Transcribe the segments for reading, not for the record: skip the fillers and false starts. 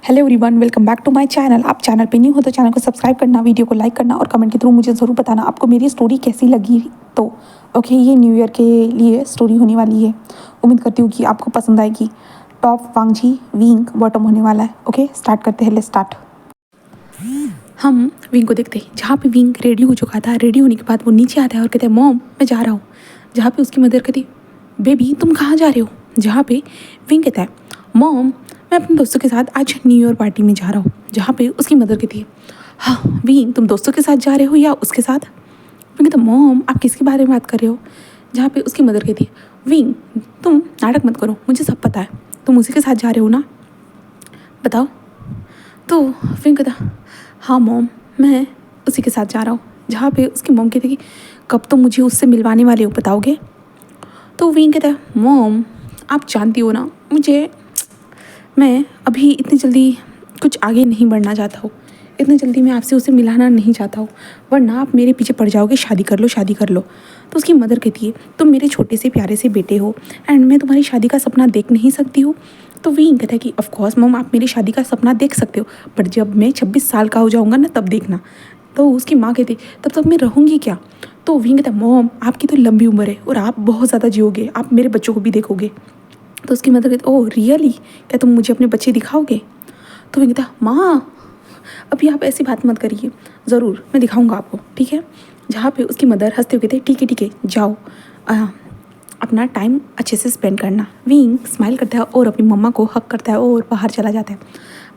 Hello everyone, welcome back to my channel. आप channel पे new हो तो चैनल को सब्सक्राइब करना, वीडियो को लाइक करना और कमेंट के थ्रू मुझे ज़रूर बताना आपको मेरी स्टोरी कैसी लगी। तो ओके, ये न्यू ईयर के लिए स्टोरी होने वाली है। उम्मीद करती हूँ कि आपको पसंद आएगी। टॉप वांगजी विंग बॉटम होने वाला है। ओके, स्टार्ट करते हैं। Let's start. हम विंग को देखते हैं जहाँ पे विंग रेडी हो चुका था। रेडी होने के बाद वो नीचे आता है और कहते हैं मॉम मैं जा रहा हूँ। जहाँ पे उसकी मदर कहती बेबी तुम कहाँ जा रहे हो। जहाँ पे विंग कहता है मॉम मैं अपने दोस्तों के साथ आज न्यू ईयर पार्टी में जा रहा हूँ। जहाँ पे उसकी मदर कहती है हाँ विंग तुम दोस्तों के साथ जा रहे हो या उसके साथ। विंग कहता मॉम आप किसके बारे में बात कर रहे हो। जहाँ पे उसकी मदर कहती है विंग तुम नाटक मत करो, मुझे सब पता है, तुम उसी के साथ जा रहे हो ना, बताओ। तो विंग कहता हाँ मॉम मैं उसी के साथ जा रहा हूँ। जहाँ पे उसकी मॉम कहती कि कब तुम मुझे उससे मिलवाने वाले हो, बताओगे। तो विंग कहता है मॉम आप जानती हो ना मैं अभी इतनी जल्दी कुछ आगे नहीं बढ़ना चाहता हूँ। इतनी जल्दी मैं आपसे उसे मिलाना नहीं चाहता हूँ, वरना आप मेरे पीछे पड़ जाओगे, शादी कर लो शादी कर लो। तो उसकी मदर कहती है तुम मेरे छोटे से प्यारे से बेटे हो एंड मैं तुम्हारी शादी का सपना देख नहीं सकती हूँ। तो विंग कहता है कि ऑफ कोर्स मॉम आप मेरी शादी का सपना देख सकते हो, बट जब मैं 26 साल का हो जाऊँगा ना तब देखना। तो उसकी माँ कहती तब तक मैं रहूँगी क्या। तो विंग कहता मॉम आपकी तो लंबी उम्र है और आप बहुत ज़्यादा जियोगे, आप मेरे बच्चों को भी देखोगे। तो उसकी मदर कहती ओह रियली, क्या तुम मुझे अपने बच्चे दिखाओगे। तो विंग कहता माँ अभी आप ऐसी बात मत करिए, ज़रूर मैं दिखाऊंगा आपको, ठीक है। जहाँ पे उसकी मदर हंसते हुए कहते ठीक है जाओ अपना टाइम अच्छे से स्पेंड करना। विंग स्माइल करता है और अपनी मम्मा को हक करता है और बाहर चला जाता है।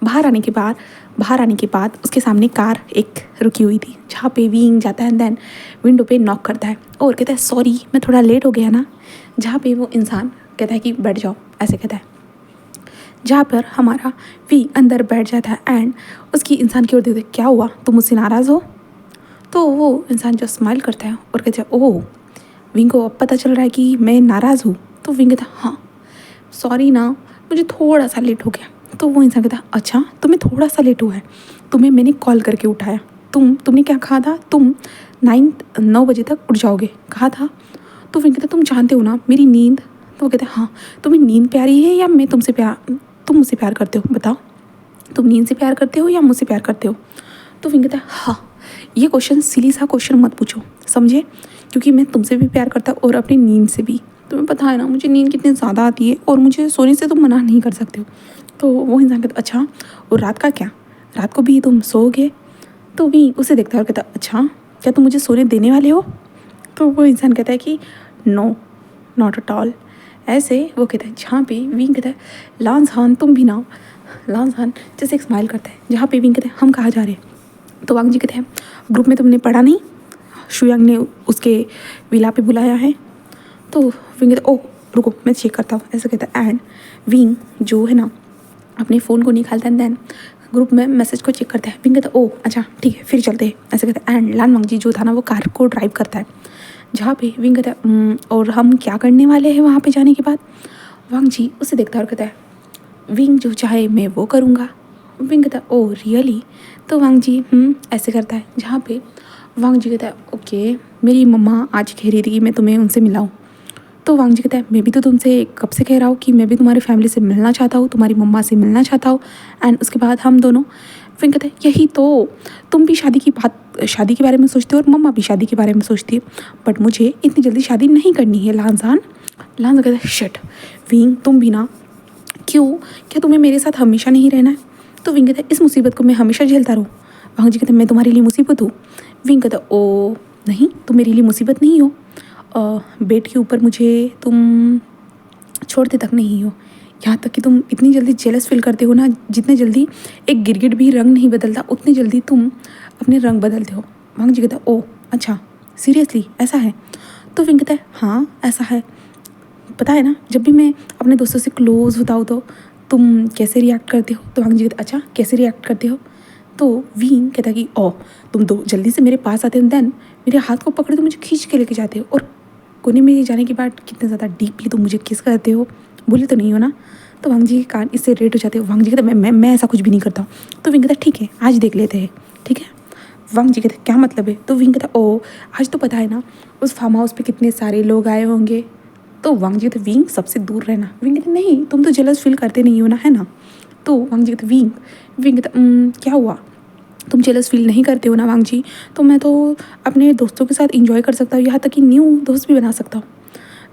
बाहर आने के बाद उसके सामने कार एक रुकी हुई थी। जहाँ पे विंग जाता है देन विंडो पे नॉक करता है और कहता है सॉरी मैं थोड़ा लेट हो गया ना। जहाँ पे वो इंसान कहता है कि बैठ जाओ, ऐसे कहता है। जहाँ पर हमारा विंग अंदर बैठ जाता है एंड उसकी इंसान की ओर देखते क्या हुआ, तुम मुझसे नाराज़ हो। तो वो इंसान जो स्माइल करता है और कहता है ओह विंग को अब पता चल रहा है कि मैं नाराज़ हूँ। तो विंग कहता हाँ सॉरी ना मुझे थोड़ा सा लेट हो गया। तो वो इंसान कहता अच्छा तुम्हें थोड़ा सा लेट हुआ है, तुम्हें मैंने कॉल करके उठाया, तुमने क्या कहा था, तुम 9 बजे तक उठ जाओगे कहा था। तो विंग कहता तुम जानते हो ना मेरी नींद। तो वो कहता हाँ तुम्हें नींद प्यारी है या मैं तुम मुझसे प्यार करते हो, बताओ तुम नींद से प्यार करते हो या मुझसे प्यार करते हो। तो विंग कहता है हाँ ये क्वेश्चन सिली सा क्वेश्चन मत पूछो, समझे, क्योंकि मैं तुमसे भी प्यार करता और अपनी नींद से भी। तुम्हें पता है ना मुझे नींद कितनी ज़्यादा आती है और मुझे सोने से तुम मना नहीं कर सकते हो। तो वो इंसान कहता अच्छा और रात का क्या, रात को भी तुम सोओगे। तो भी उसे देखता है और कहता अच्छा क्या तुम मुझे सोने देने वाले हो। तो वो इंसान कहता है कि नो नॉट एट ऑल। ऐसे वो कहता है जहाँ पे विंग कहता है लांस हान तुम भी ना। लांस हान जैसे एक स्माइल करता है। जहाँ पे विंग कहते हैं हम कहाँ जा रहे हैं। तो वांग जी कहते हैं ग्रुप में तुमने पढ़ा नहीं, शुयांग ने उसके विला पे बुलाया है। तो विंग कहता ओह रुको मैं चेक करता हूँ, ऐसा कहता है। एंड विंग जो है ना अपने फ़ोन को निकालता है देन ग्रुप में मैसेज को चेक करता है। विंग कहता ओह अच्छा ठीक है फिर चलते हैं, ऐसा कहता है। एंड लान वांग जी जो था ना वो कार को ड्राइव करता है। जहाँ पे विंग कहता है और हम क्या करने वाले हैं वहाँ पे जाने के बाद। वांग जी उसे देखता है और कहता है विंग जो चाहे मैं वो करूँगा। विंग कहता है ओह रियली। तो वांग जी ऐसे करता है। जहाँ पे वांग जी कहता है ओके मेरी मम्मा आज कह रही थी कि मैं तुम्हें उनसे मिलाऊँ। तो वांग जी कहता है मैं भी तो तुमसे कब से कह रहा हूँ कि मैं भी तुम्हारी फैमिली से मिलना चाहता हूँ, तुम्हारी मम्मा से मिलना चाहता हूँ एंड उसके बाद हम दोनों। फिर कहते हैं यही तो, तुम भी शादी के बारे में सोचते हो और मम्मा भी शादी के बारे में सोचती है, बट मुझे इतनी जल्दी शादी नहीं करनी है लांजान। कहता है शिट विंग तुम भी ना, क्यों, क्या तुम्हें मेरे साथ हमेशा नहीं रहना है। तो विंग कहता है इस मुसीबत को मैं हमेशा झेलता रहूँ। वांग जी कहते हैं मैं तुम्हारे लिए मुसीबत हूँ। विंग कहता है ओ नहीं तुम मेरे लिए मुसीबत नहीं हो, बेड के ऊपर मुझे तुम छोड़ते तक नहीं हो, यहाँ तक कि तुम इतनी जल्दी जेलस फील करते हो ना, जितने जल्दी एक गिरगिट भी रंग नहीं बदलता उतनी जल्दी तुम अपने रंग बदलते हो। वांग जी कहता है ओ अच्छा सीरियसली ऐसा है। तो विंग कहता है हाँ ऐसा है, पता है ना जब भी मैं अपने दोस्तों से क्लोज होता हूँ तो तुम कैसे रिएक्ट करते हो। तो वांग जी कहता है अच्छा कैसे रिएक्ट करते हो। तो विंग कहता है कि ओ तुम दो जल्दी से मेरे पास आते हो देन मेरे हाथ को पकड़े तो मुझे खींच के लेके जाते हो और कोने में जाने के बाद कितने ज़्यादा डीपली तुम मुझे किस करते हो, बोले तो नहीं हो ना। तो वांग जी के कान इससे रेड हो जाते हो। वांग जी कहते मैं ऐसा कुछ भी नहीं करता हूँ। तो विंग कहता ठीक है आज देख लेते हैं, ठीक है। वांग जी कहते क्या मतलब है। तो विंग कहता ओ आज तो पता है ना उस फार्म हाउस पे कितने सारे लोग आए होंगे। तो वांग जी कहते विंग सबसे दूर रहना। विंग कहते नहीं तुम तो जेलस फील करते नहीं हो ना, है ना। तो वांग जी कहते विंग विंग कहता क्या हुआ, तुम जेलस फील नहीं करते हो ना वांग जी? तो मैं तो अपने दोस्तों के साथ इंजॉय कर सकता हूँ, यहाँ तक कि न्यू दोस्त भी बना सकता हूँ।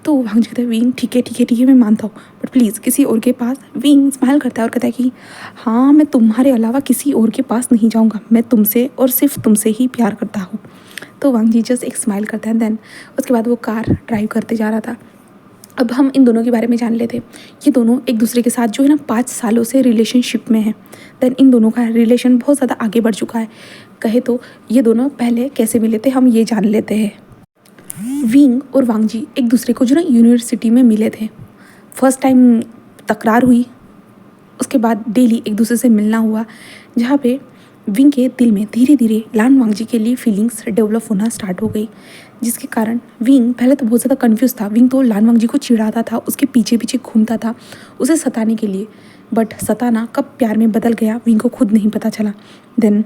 तो वांग जी कहते हैं विंग ठीक है ठीक है ठीक है, मैं मानता हूँ, बट प्लीज़ किसी और के पास। विंग स्माइल करता है और कहता है कि हाँ, मैं तुम्हारे अलावा किसी और के पास नहीं जाऊँगा, मैं तुमसे और सिर्फ तुमसे ही प्यार करता हूँ। तो वांग जी जस्ट एक स्माइल करता है। देन उसके बाद वो कार ड्राइव करते जा रहा था। अब हम इन दोनों के बारे में जान लेते हैं। ये दोनों एक दूसरे के साथ जो है ना 5 सालों से रिलेशनशिप में हैं। देन इन दोनों का रिलेशन बहुत ज़्यादा आगे बढ़ चुका है। कहे तो ये दोनों पहले कैसे मिले थे हम ये जान लेते हैं। विंग और वांग जी एक दूसरे को जो ना यूनिवर्सिटी में मिले थे। फर्स्ट टाइम तकरार हुई, उसके बाद डेली एक दूसरे से मिलना हुआ, जहाँ पे विंग के दिल में धीरे धीरे लान वांग जी के लिए फीलिंग्स डेवलप होना स्टार्ट हो गई, जिसके कारण विंग पहले तो बहुत ज़्यादा कंफ्यूज था। विंग तो लान वांग जी को चिढ़ाता था, उसके पीछे पीछे घूमता था उसे सताने के लिए, बट सताना कब प्यार में बदल गया विंग को खुद नहीं पता चला। देन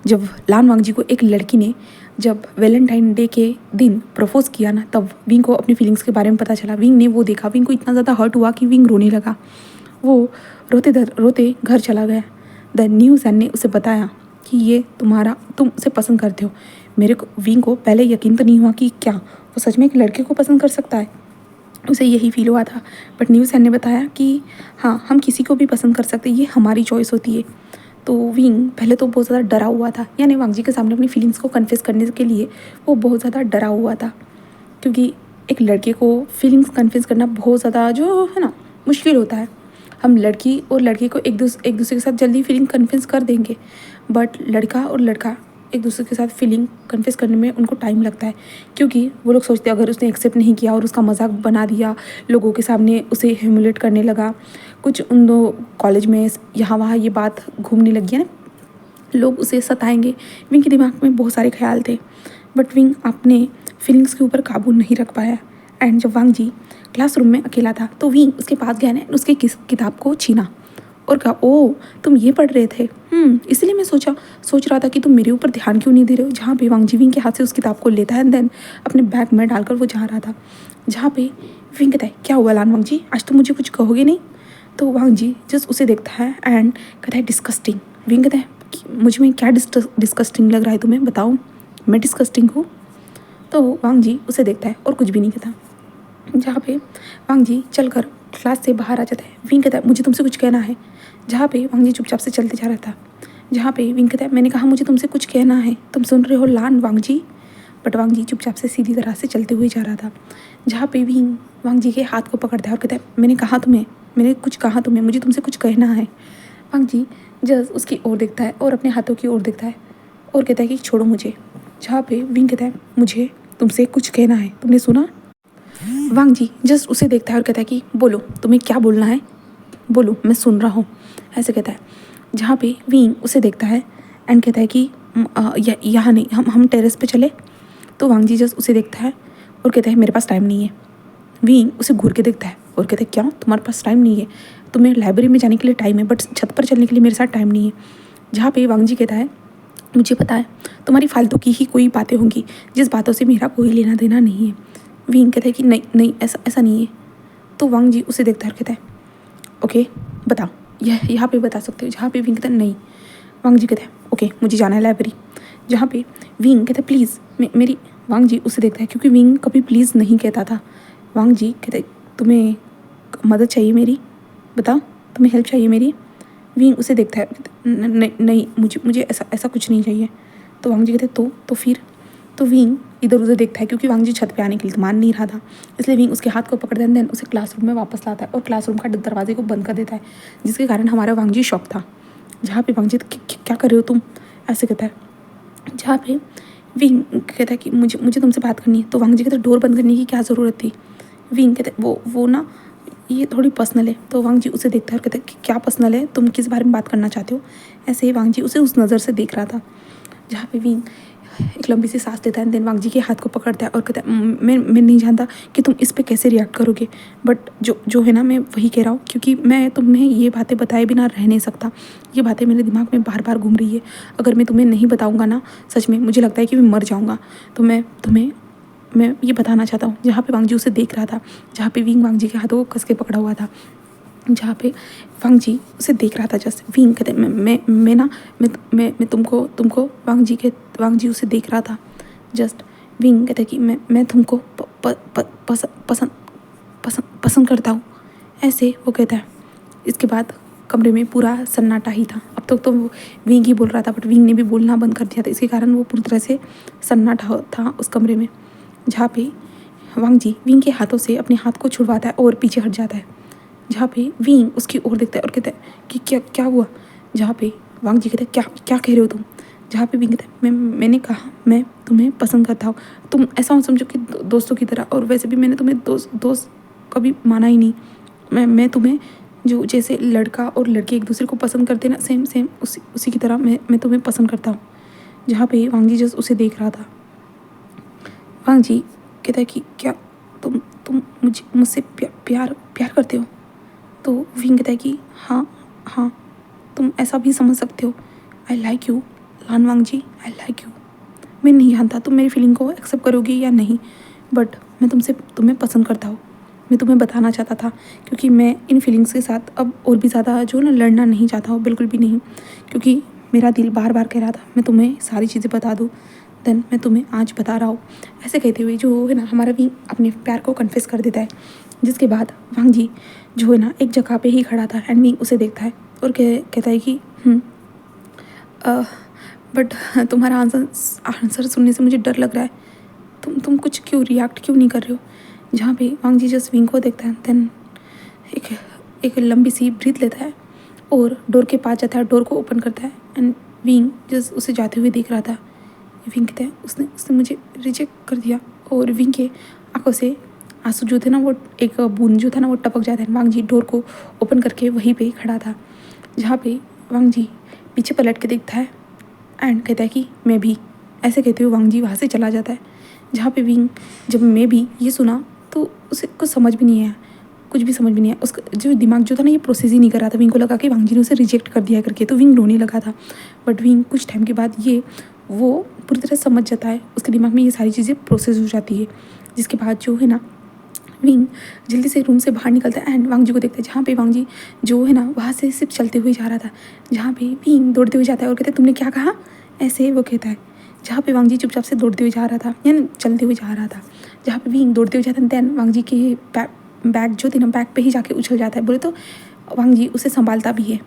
जब लान वांग जी को एक लड़की ने जब वैलेंटाइन डे के दिन प्रपोज किया ना, तब विंग को अपनी फीलिंग्स के बारे में पता चला। विंग ने वो देखा, विंग को इतना ज़्यादा हर्ट हुआ कि विंग रोने लगा। वो रोते रोते घर चला गया। द न्यूज़ ने उसे बताया कि ये तुम उसे पसंद करते हो। मेरे को विंग को पहले यकीन तो नहीं हुआ कि क्या वो सच में एक लड़के को पसंद कर सकता है, उसे यही फील हुआ था। बट न्यूज़ ने बताया कि हाँ, हम किसी को भी पसंद कर सकते हैं, ये हमारी चॉइस होती है। तो विंग पहले तो बहुत ज़्यादा डरा हुआ था, यानी वांग जी के सामने अपनी फीलिंग्स को कन्फेस करने के लिए वो बहुत ज़्यादा डरा हुआ था, क्योंकि एक लड़के को फीलिंग्स कन्फेस करना बहुत ज़्यादा जो है ना मुश्किल होता है। हम लड़की और लड़के को एक दूसरे के साथ जल्दी फीलिंग कन्फेस कर देंगे, बट लड़का और लड़का एक दूसरे के साथ फीलिंग कन्फेस करने में उनको टाइम लगता है, क्योंकि वो लोग सोचते हैं अगर उसने एक्सेप्ट नहीं किया और उसका मजाक बना दिया, लोगों के सामने उसे ह्यूमिलेट करने लगा, कुछ उन दो कॉलेज में यहाँ वहाँ ये बात घूमने लगी है ना, लोग उसे सताएंगे। विंग के दिमाग में बहुत सारे ख्याल थे, बट विंग अपने फीलिंग्स के ऊपर काबू नहीं रख पाया। एंड जब वांग जी क्लासरूम में अकेला था तो विंग उसके पास गया ने उसके किताब को छीना और कहा, ओ तुम ये पढ़ रहे थे, इसलिए मैं सोच रहा था कि तुम मेरे ऊपर ध्यान क्यों नहीं दे रहे हो। जहाँ पे वांग जी विंग के हाथ से उस किताब को लेता है, देन अपने बैग में डालकर वो जा रहा था, जहाँ पे विंग कहता है क्या हुआ लान वांग जी, आज तो मुझे कुछ कहोगे नहीं। तो वांग जी जस्ट उसे देखता है एंड कहता है डिस्कस्टिंग। विंग कहता है मुझ में क्या डिस्कस्टिंग लग रहा है तुम्हें, बताओ मैं डिस्कस्टिंग हूँ। तो वांग जी उसे देखता है और कुछ भी नहीं कहता, जहाँ पे वांग जी चलकर क्लास से बाहर आ जाता है। विंग कहता है मुझे तुमसे कुछ कहना है, जहाँ पे वांग जी चुपचाप से चलते जा रहा था, जहाँ पे विंग कहता है मैंने कहा मुझे तुमसे कुछ कहना है, तुम सुन रहे हो लान वांग जी। बट वांग जी चुपचाप से सीधी तरह से चलते हुए जा रहा था, जहाँ पे विंग वांग जी के हाथ को पकड़ता है और कहता है मैंने कुछ कहा तुम्हें, मुझे तुमसे कुछ कहना है। वांग जी जस्ट उसकी ओर देखता है और अपने हाथों की ओर देखता है और कहता है कि छोड़ो मुझे, जहाँ पे विंग कहता है मुझे तुमसे कुछ कहना है, तुमने सुना। वांग जी जस्ट उसे देखता है और कहता है कि बोलो तुम्हें क्या बोलना है, बोलो मैं सुन रहा हूँ, ऐसे कहता है। जहाँ पे विंग उसे देखता है एंड कहता है कि यहाँ नहीं, हम टेरेस पे चले। तो वांग जी जस्ट उसे देखता है और कहता है मेरे पास टाइम नहीं है। विंग उसे घूर के देखता है और कहता है क्या तुम्हारे पास टाइम नहीं है, तुम्हें लाइब्रेरी में जाने के लिए टाइम है बट छत पर चलने के लिए मेरे साथ टाइम नहीं है। जहाँ पे वांग जी कहता है मुझे पता है तुम्हारी फालतू की ही कोई बातें होंगी जिस बातों से मेरा कोई लेना देना नहीं है। विंग कहता है कि नहीं ऐसा नहीं है। तो वांग जी उसे देखता है और कहता है ओके बताओ, यह यहाँ पे बता सकते हो। जहाँ पे विंग कहता है नहीं। वांग जी कहता है ओके मुझे जाना है लाइब्रेरी। जहाँ पे विंग कहता है प्लीज़ मेरी। वांग जी उसे देखता है क्योंकि विंग कभी प्लीज़ नहीं कहता था। वांग जी कहते तुम्हें मदद चाहिए मेरी, बताओ तुम्हें हेल्प चाहिए मेरी। विंग उसे देखता है नहीं मुझे ऐसा कुछ नहीं चाहिए। तो वांग जी कहते तो फिर। तो विंग इधर उधर देखता है क्योंकि वांग जी छत पे आने के लिए तो मान नहीं रहा था, इसलिए विंग उसके हाथ को पकड़ देता है, उसे क्लासरूम में वापस लाता है और क्लासरूम का दरवाजे को बंद कर देता है, जिसके कारण हमारा वांग जी शॉक था। जहाँ पे वांग जी क्या कर रहे हो तुम, ऐसे कहता है। जहाँ पे विंग कहता है कि मुझे तुमसे बात करनी है। तो वांग जी कहते डोर बंद करने की क्या ज़रूरत थी। विंग कहते वो ना ये थोड़ी पर्सनल है। तो वांग जी उसे देखता है और कहता है कि क्या पर्सनल है, तुम किस बारे में बात करना चाहते हो। ऐसे ही वांग जी उसे उस नज़र से देख रहा था। जहाँ पे विंग एक लंबी सी सांस लेता है, देन वांग जी के हाथ को पकड़ता है और कहता है मैं नहीं जानता कि तुम इस पे कैसे रिएक्ट करोगे, बट जो है ना मैं वही कह रहा हूँ, क्योंकि मैं तुम्हें ये बातें बताए बिना रह नहीं सकता। ये बातें मेरे दिमाग में बार बार घूम रही है। अगर मैं तुम्हें नहीं बताऊँगा ना, सच में मुझे लगता है कि मैं मर जाऊँगा। तो मैं ये बताना चाहता हूँ। जहाँ पे वांग जी उसे देख रहा था, जहाँ पे विंग वांग जी के हाथों को कस के पकड़ा हुआ था। जहाँ पे वांग जी उसे देख रहा था। जस्ट विंग कहते मैं ना मैं तुमको वांग जी उसे देख रहा था। जस्ट विंग कहते कि मैं तुमको पसंद करता हूँ, ऐसे वो कहता है। इसके बाद कमरे में पूरा सन्नाटा ही था। अब तक तो विंग ही बोल रहा था, बट विंग ने भी बोलना बंद कर दिया था। इसके कारण वो पूरी तरह से सन्नाटा था उस कमरे में। जहाँ पे वांग जी विंग के हाथों से अपने हाथ को छुड़वाता है और पीछे हट जाता है। जहाँ पे विंग उसकी ओर देखता है और कहता है कि क्या हुआ। जहाँ पे वांग जी कहते हैं क्या क्या कह रहे हो तुम। जहाँ पे विंग कहता है मैंने कहा मैं तुम्हें पसंद करता हूँ। तुम ऐसा मत समझो कि दोस्तों की तरह, और वैसे भी मैंने तुम्हें दोस्त कभी माना ही नहीं। मैं तुम्हें जो जैसे लड़का और लड़की एक दूसरे को पसंद करते ना, सेम उसी की तरह मैं तुम्हें पसंद करता हूँ। जहाँ पे वांग जी जस्ट उसे देख रहा था। वांग जी कहता है कि क्या तुम मुझसे प्यार करते हो। तो विंग कहता है कि हाँ तुम ऐसा भी समझ सकते हो। I like you Lan Wang ji, I like you. मैं नहीं जानता तुम मेरी फीलिंग को एक्सेप्ट करोगे या नहीं, बट मैं तुम्हें पसंद करता हूँ। मैं तुम्हें बताना चाहता था, क्योंकि मैं इन फीलिंग्स के साथ अब और भी ज़्यादा जो ना लड़ना नहीं चाहता हूँ, बिल्कुल भी नहीं। क्योंकि मेरा दिल बार बार कह रहा था मैं तुम्हें सारी चीज़ें बता दूँ, देन मैं तुम्हें आज बता रहा हूँ। ऐसे कहते हुए जो है ना हमारा भी अपने प्यार को कन्फेस कर देता है। जिसके बाद वांग जी जो है ना एक जगह पे ही खड़ा था एंड विंग उसे देखता है और कहता है कि बट तुम्हारा आंसर सुनने से मुझे डर लग रहा है। तुम कुछ रिएक्ट क्यों नहीं कर रहे हो। जहाँ पे वांग जी जस्ट विंग को देखता है, देन एक लंबी सी ब्रीथ लेता है और डोर के पास जाता है, डोर को ओपन करता है एंड विंग जस्ट उसे जाते हुए देख रहा था। विंग कहता है उसने मुझे रिजेक्ट कर दिया, और विंग के आंखों से आंसू जो थे ना, वो एक बूंद जो था ना वो टपक जाता है। वांग जी डोर को ओपन करके वहीं पे खड़ा था। जहाँ पे वांग जी पीछे पलट के देखता है एंड कहता है कि मैं भी। ऐसे कहते हुए वांग जी वहाँ से चला जाता है। जहाँ पे विंग जब मैं भी ये सुना तो उसे कुछ समझ भी नहीं आया, कुछ भी समझ भी नहीं आया। उसका जो दिमाग जो था ना ये प्रोसेस ही नहीं कर रहा था। विंग को लगा कि वांग जी ने उसे रिजेक्ट कर दिया करके, तो विंग रोने लगा था। बट विंग कुछ टाइम के बाद वो पूरी तरह समझ जाता है, उसके दिमाग में ये सारी चीज़ें प्रोसेस हो जाती है। जिसके बाद जो है ना विंग जल्दी से रूम से बाहर निकलता है एंड वांग जी को देखता है। जहाँ पे वांग जी जो है ना वहाँ से सिर्फ चलते हुए जा रहा था। जहाँ पे विंग दौड़ते हुए जाता है और कहता है तुमने क्या कहा, ऐसे वो कहता है। जहाँ पे वांग जी चुपचाप से दौड़ते हुए जा रहा था, यानी चलते हुए जा रहा था। जहाँ पे विंग दौड़ते हुए जाता है, दैन वांग जी के बैग जो थे ना बैग पे ही जाके उछल जाता है। बोले तो वांग जी उसे संभालता भी है।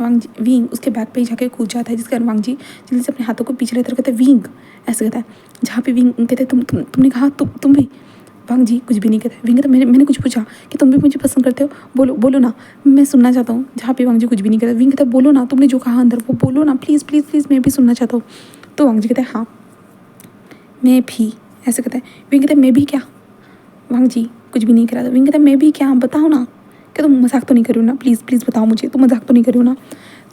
विंग उसके बैग पे ही जाके कूद जाता है, जिसके कारण वांग जी जल्दी से अपने हाथों को पीछे लेकर कहते हैं विंग, ऐसे कहता है। जहाँ पे विंग कहते हैं तुमने कहा तुम भी। वांग जी कुछ भी नहीं कहता। विंग कहता मैंने कुछ पूछा कि तुम भी मुझे पसंद करते हो, बोलो ना, मैं सुनना चाहता हूँ। जहाँ पे वांग जी कुछ भी नहीं कहता। विंग कहता बोलो ना, तुमने जो कहा अंदर वो बोलो ना, प्लीज़ प्लीज़ प्लीज़, मैं भी सुनना चाहता हूँ। तो वांग जी कहता है हाँ मैं भी, ऐसे कहता है। विंग कहता है मैं भी क्या। वांग जी कुछ भी नहीं कह रहा था। विंग कहता है मैं भी क्या, बताओ ना, क्या तुम मजाक तो नहीं कर रहे हो ना, प्लीज़ प्लीज़ बताओ मुझे, तुम मजाक तो नहीं कर रहे हो ना।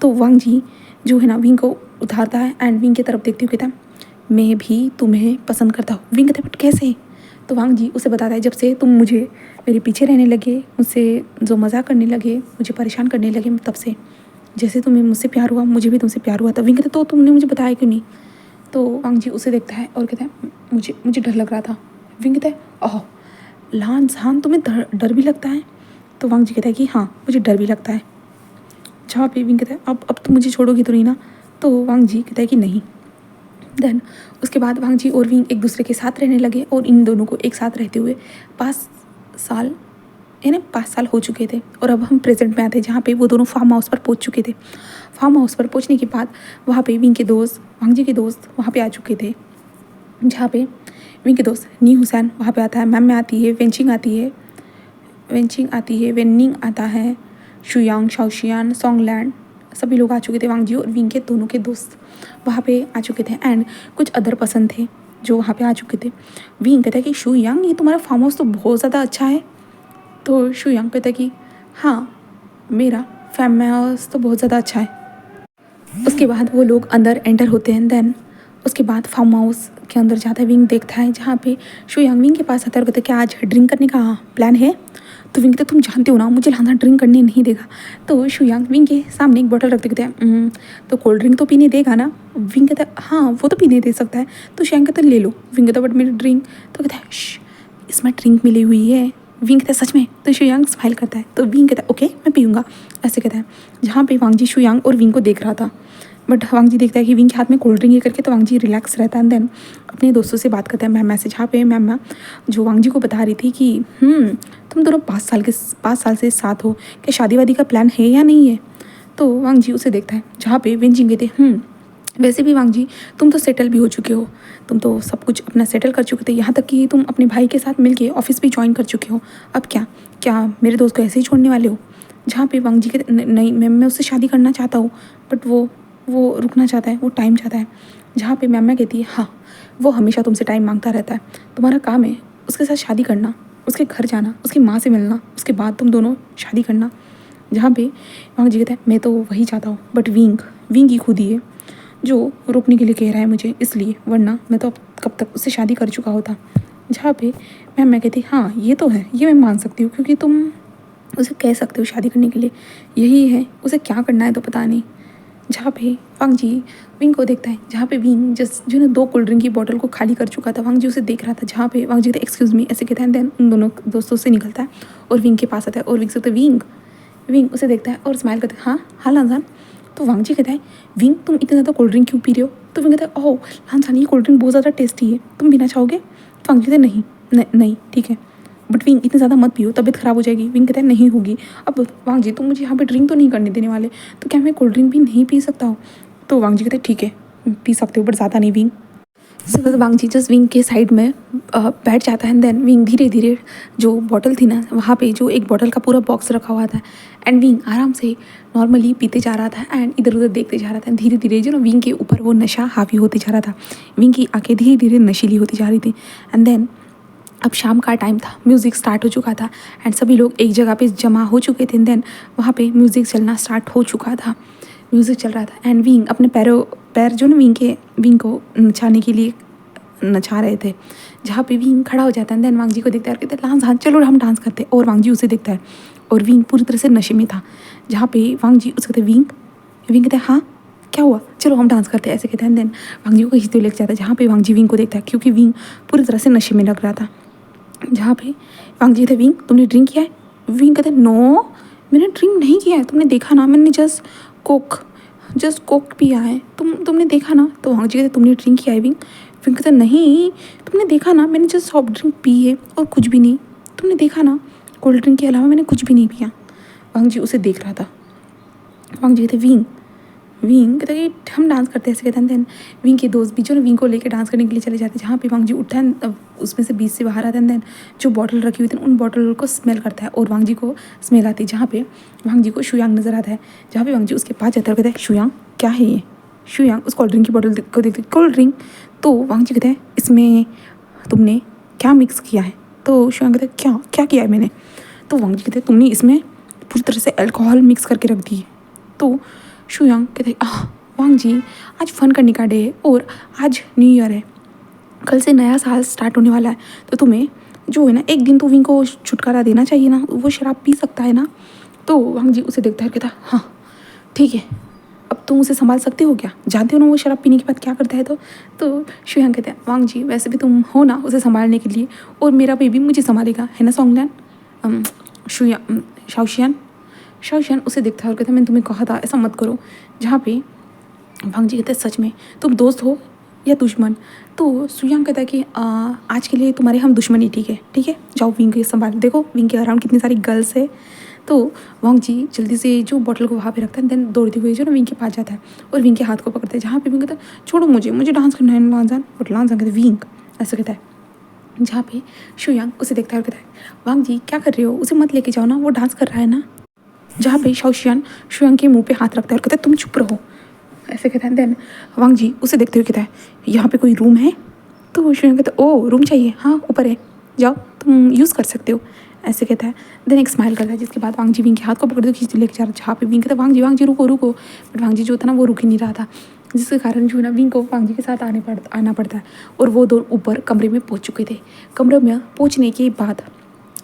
तो वांग जी जो है ना विंग को उतारता है एंड विंग की तरफ देखते हुए कहता है मैं भी तुम्हें पसंद करता हूँ। विंग कहता है बट कैसे। तो वांग जी उसे बताता है जब से तुम मेरे पीछे रहने लगे, मुझसे जो मजाक करने लगे, मुझे परेशान करने लगे, तब से जैसे तुम्हें मुझसे प्यार हुआ मुझे भी तुमसे प्यार हुआ था। विंग कहता है तो तुमने मुझे बताया क्यों नहीं। तो वांग जी उसे देखता है और कहता है मुझे डर लग रहा था। विंग कहता है ओह लान सान तुम्हें डर भी लगता है। तो वांग जी कहता है कि हाँ मुझे डर भी लगता है। जहाँ पे विंग कहता है अब तुम मुझे छोड़ोगी तो नहीं ना। तो वांग जी कहता है कि नहीं। देन उसके बाद वांग जी और विंग एक दूसरे के साथ रहने लगे, और इन दोनों को एक साथ रहते हुए 5 साल हो चुके थे। और अब हम प्रेजेंट में आते हैं, जहाँ पे वो दोनों फार्म हाउस पर पहुँच चुके थे। फार्म हाउस पर पहुँचने के बाद वहाँ पे विंग के दोस्त, वांग जी के दोस्त वहाँ पे आ चुके थे। जहाँ पे विंग के दोस्त नी हुसैन वहाँ पे आता है, मैम में आती है, वेंचिंग आती है, वेनिंग आता है, शुयांग, शाओशियान, सॉन्गलैंड, सभी लोग आ चुके थे। वांग जी और विंग के दोनों के दोस्त वहाँ पे आ चुके थे एंड कुछ अदर पर्सन थे जो वहाँ पे आ चुके थे। विंग कहता है कि शुयांग ये तुम्हारा फार्म हाउस तो बहुत ज़्यादा अच्छा है। तो शुयांग कहता है कि हाँ मेरा फार्म हाउस तो बहुत ज़्यादा अच्छा है। उसके बाद वो लोग अंदर एंटर होते हैं। देन उसके बाद फार्म हाउस के अंदर जाता है। विंग देखता है जहाँ पे शुयांग विंग के पास आता है और कहता है क्या आज ड्रिंक करने का प्लान है। तो विंग कहता है तुम जानते हो ना मुझे लाना ड्रिंक करने नहीं देगा। तो शुयांग विंग के सामने एक बोतल रखते कहते हैं तो कोल्ड ड्रिंक तो पीने देगा ना। विंग कहता है हाँ वो तो पीने दे सकता है। तो शुयांग कहता है ले लो। विंग कहता है बट मेरी ड्रिंक। तो कहता है इसमें ड्रिंक मिली हुई है, विंग कहता है सच में? तो शुयांग स्माइल करता है। तो विंग कहता है ओके मैं पीऊँगा, ऐसे कहता है। जहाँ पे वांग जी शुयांग और विंग को देख रहा था, बट वांग जी देखता है कि विंग के हाथ में कोल्ड ड्रिंक है करके, तो वांग जी रिलैक्स रहता है। एंड देन अपने दोस्तों से बात करता है मैम से, जहाँ पे मैम जो वांग जी को बता रही थी कि तुम दोनों 5 साल से साथ हो, क्या शादी वादी का प्लान है या नहीं है? तो वांग जी उसे देखता है, जहाँ पे विंग जी कहते वैसे भी वांग जी तुम तो सेटल भी हो चुके हो, तुम तो सब कुछ अपना सेटल कर चुके थे, यहाँ तक कि तुम अपने भाई के साथ मिलके ऑफिस भी ज्वाइन कर चुके हो। अब क्या क्या मेरे दोस्त को ऐसे ही छोड़ने वाले हो? जहाँ पे वांग जी कहते नहीं मैम मैं उससे शादी करना चाहता हूँ, बट वो रुकना चाहता है, वो टाइम चाहता है। जहाँ पे मैम कहती है हाँ वो हमेशा तुमसे टाइम मांगता रहता है, तुम्हारा काम है उसके साथ शादी करना, उसके घर जाना, उसकी माँ से मिलना, उसके बाद तुम दोनों शादी करना। जहाँ पे वांग जी कहता है मैं तो वही चाहता हूँ, बट विंग ही खुद ही है जो रोकने के लिए कह रहा है मुझे, इसलिए वरना मैं तो अब कब तक उससे शादी कर चुका होता। जहाँ पे मैं कहती हाँ ये तो है, ये मैं मान सकती हूँ, क्योंकि तुम उसे कह सकते हो शादी करने के लिए, यही है, उसे क्या करना है तो पता नहीं। जहाँ पे वांग जी विंग को देखता है, जहाँ पे विंग जो ना 2 कोल्ड ड्रिंक की बोतल को खाली कर चुका था, वांग जी उसे देख रहा था। जहाँ पे वांग जी कहता है एक्सक्यूज़ मी ऐसे कहता है। देन उन दोनों दोस्तों से निकलता है और विंग के पास आता है, और विंग से कहता है विंग उसे देखता है और स्माइल करता है हाँ लांजान। तो वांग जी कहता है विंग तुम इतने ज़्यादा कोल्ड ड्रिंक क्यों पी रहे हो? तो विंग कहता है ओह लांजान ये कोल्ड ड्रिंक बहुत ज़्यादा टेस्टी है, तुम पीना चाहोगे? तो वांग जी कहता है नहीं ठीक है, बट विंग इतनी ज़्यादा मत पियो, तबीयत ख़राब हो जाएगी। विंग कहता है नहीं होगी। अब वांग जी तुम मुझे यहाँ पे ड्रिंक तो नहीं करने देने वाले, तो क्या मैं कोल्ड ड्रिंक भी नहीं पी सकता हूँ? तो वांग जी कहते हैं ठीक है पी सकते हो, बट ज़्यादा नहीं। विंग तो वांग जी जस्ट विंग के साइड में बैठ जाता है। देन विंग धीरे धीरे जो बॉटल थी ना, वहाँ पे जो एक बॉटल का पूरा बॉक्स रखा हुआ था, एंड विंग आराम से नॉर्मली पीते जा रहा था एंड इधर उधर देखते जा रहा था। धीरे धीरे जो ना विंग के ऊपर वो नशा हावी होते जा रहा था, विंग की आंखें धीरे धीरे नशीली होती जा रही थी। एंड देन अब शाम का टाइम था, म्यूज़िक स्टार्ट हो चुका था एंड सभी लोग एक जगह पे जमा हो चुके थे। देन वहाँ पे म्यूज़िक चलना स्टार्ट हो चुका था, म्यूज़िक चल रहा था एंड विंग अपने पैर जो ना विंग को नचाने के लिए नचा रहे थे। जहाँ पे विंग खड़ा हो जाता है, देन वांग जी को देखता है और कहता है डांस हाँ चलो हम डांस करते हैं, और वांग जी उसे देखता है और विंग पूरी तरह से नशे में था। जहाँ पे वांग जी उसे कहते विंग कहते हैं हाँ क्या हुआ चलो हम डांस करते हैं, ऐसे कहते हैं। देन वांग जी को खींचते हुए लेके जाता है, जहाँ पे वांग जी विंग को देखता है, क्योंकि विंग पूरी तरह से नशे में लग रहा था। जहाँ पे वांग जी थे विंग तुमने ड्रिंक किया है? विंग कहते नो मैंने ड्रिंक नहीं किया है, तुमने देखा ना मैंने जस्ट कोक पिया है, तुमने देखा ना? तो वांग जी कहते तुमने ड्रिंक किया है? विंग कहते नहीं तुमने देखा ना मैंने जस्ट सॉफ्ट ड्रिंक पी है और कुछ भी नहीं, तुमने देखा ना कोल्ड ड्रिंक के अलावा मैंने कुछ भी नहीं पिया। वांग जी उसे देख रहा था। वांग जी कहते विंग कहते कि हम डांस करते हैं, ऐसे कहते हैं। देन विंग के दोस्त भी जो ना विंग को लेकर डांस करने के लिए चले जाते हैं। जहाँ पे वांग जी उठता है तब उसमें से बीच से बाहर आता है। देन जो बॉटल रखी हुई थी उन बॉटल को स्मेल करता है और वांग जी को स्मेल आती है। जहाँ पे वांग जी को शुयांग नज़र आता है, जहाँ पे वांग जी उसके पास जाता है और कहता है शुयांग क्या है ये? शुयांग उस कोल्ड ड्रिंक की बॉटल को देखते कोल्ड ड्रिंक, तो वांग जी कहते हैं इसमें तुमने क्या मिक्स किया है? तो शुयांग कहते हैं क्या किया है मैंने? तो वांग जी कहते हैं तुमने इसमें पूरी तरह से अल्कोहल मिक्स करके रख दी है। तो शुयांग कहते वांग जी आज फ़न करने का डे है और आज न्यू ईयर है, कल से नया साल स्टार्ट होने वाला है, तो तुम्हें जो है ना एक दिन तो विंग को छुटकारा देना चाहिए ना, वो शराब पी सकता है ना। तो वांग जी उसे देखता है कहता हाँ ठीक है, अब तुम उसे संभाल सकते हो क्या? जानते हो ना वो शराब पीने के बाद क्या करता है? तो शुयांग कहते हैं वांग जी वैसे भी तुम हो ना उसे संभालने के लिए, और मेरा बेबी मुझे संभालेगा है ना सॉन्गलैन? शाओशियान उसे देखता है और कहता है मैंने तुम्हें कहा था ऐसा मत करो। जहाँ पे वांग जी कहते हैं सच में तुम दोस्त हो या दुश्मन? तो शुयांग कहता है कि आज के लिए तुम्हारे हम दुश्मन ही ठीक है जाओ विंग के संभाल, देखो विंग के अराउंड कितनी सारी गर्ल्स है। तो वांग जी जल्दी से जो बॉटल को वहाँ पे रखता है, देन दौड़ते हुए जो ना विंग के पास जाता है और विंग के हाथ को पकड़ता है। जहाँ पे विंग कहता है छोड़ो मुझे डांस करना है लांजान, बट लांजान कहते विंग ऐसा कहता है। जहाँ पे शुयांग उसे देखता है और कहता है वांग जी क्या कर रहे हो, उसे मत लेके जाओ ना, वो डांस कर रहा है ना। जहाँ पे शाओशियान शुयांग के मुंह पे हाथ रखता है और कहता है तुम चुप रहो, ऐसे कहता है। देन वांग जी उसे देखते हुए कहता है यहाँ पे कोई रूम है? तो शुयांग कहता है ओ रूम चाहिए, हाँ ऊपर है, जाओ तुम यूज़ कर सकते हो, ऐसे कहता है। देन एक स्माइल करता है, जिसके बाद वांग जी विंग के हाथ को पकड़ के खींच लेके जा रहा है। जहाँ पे विंग कहता है वांग जी रुको, बट वांग जी जो था ना वो रुक ही नहीं रहा था, जिसके कारण जो है ना विंग को वांग जी के साथ आना पड़ता है। और वो दो ऊपर कमरे में पहुँच चुके थे। कमरे में पहुँचने के बाद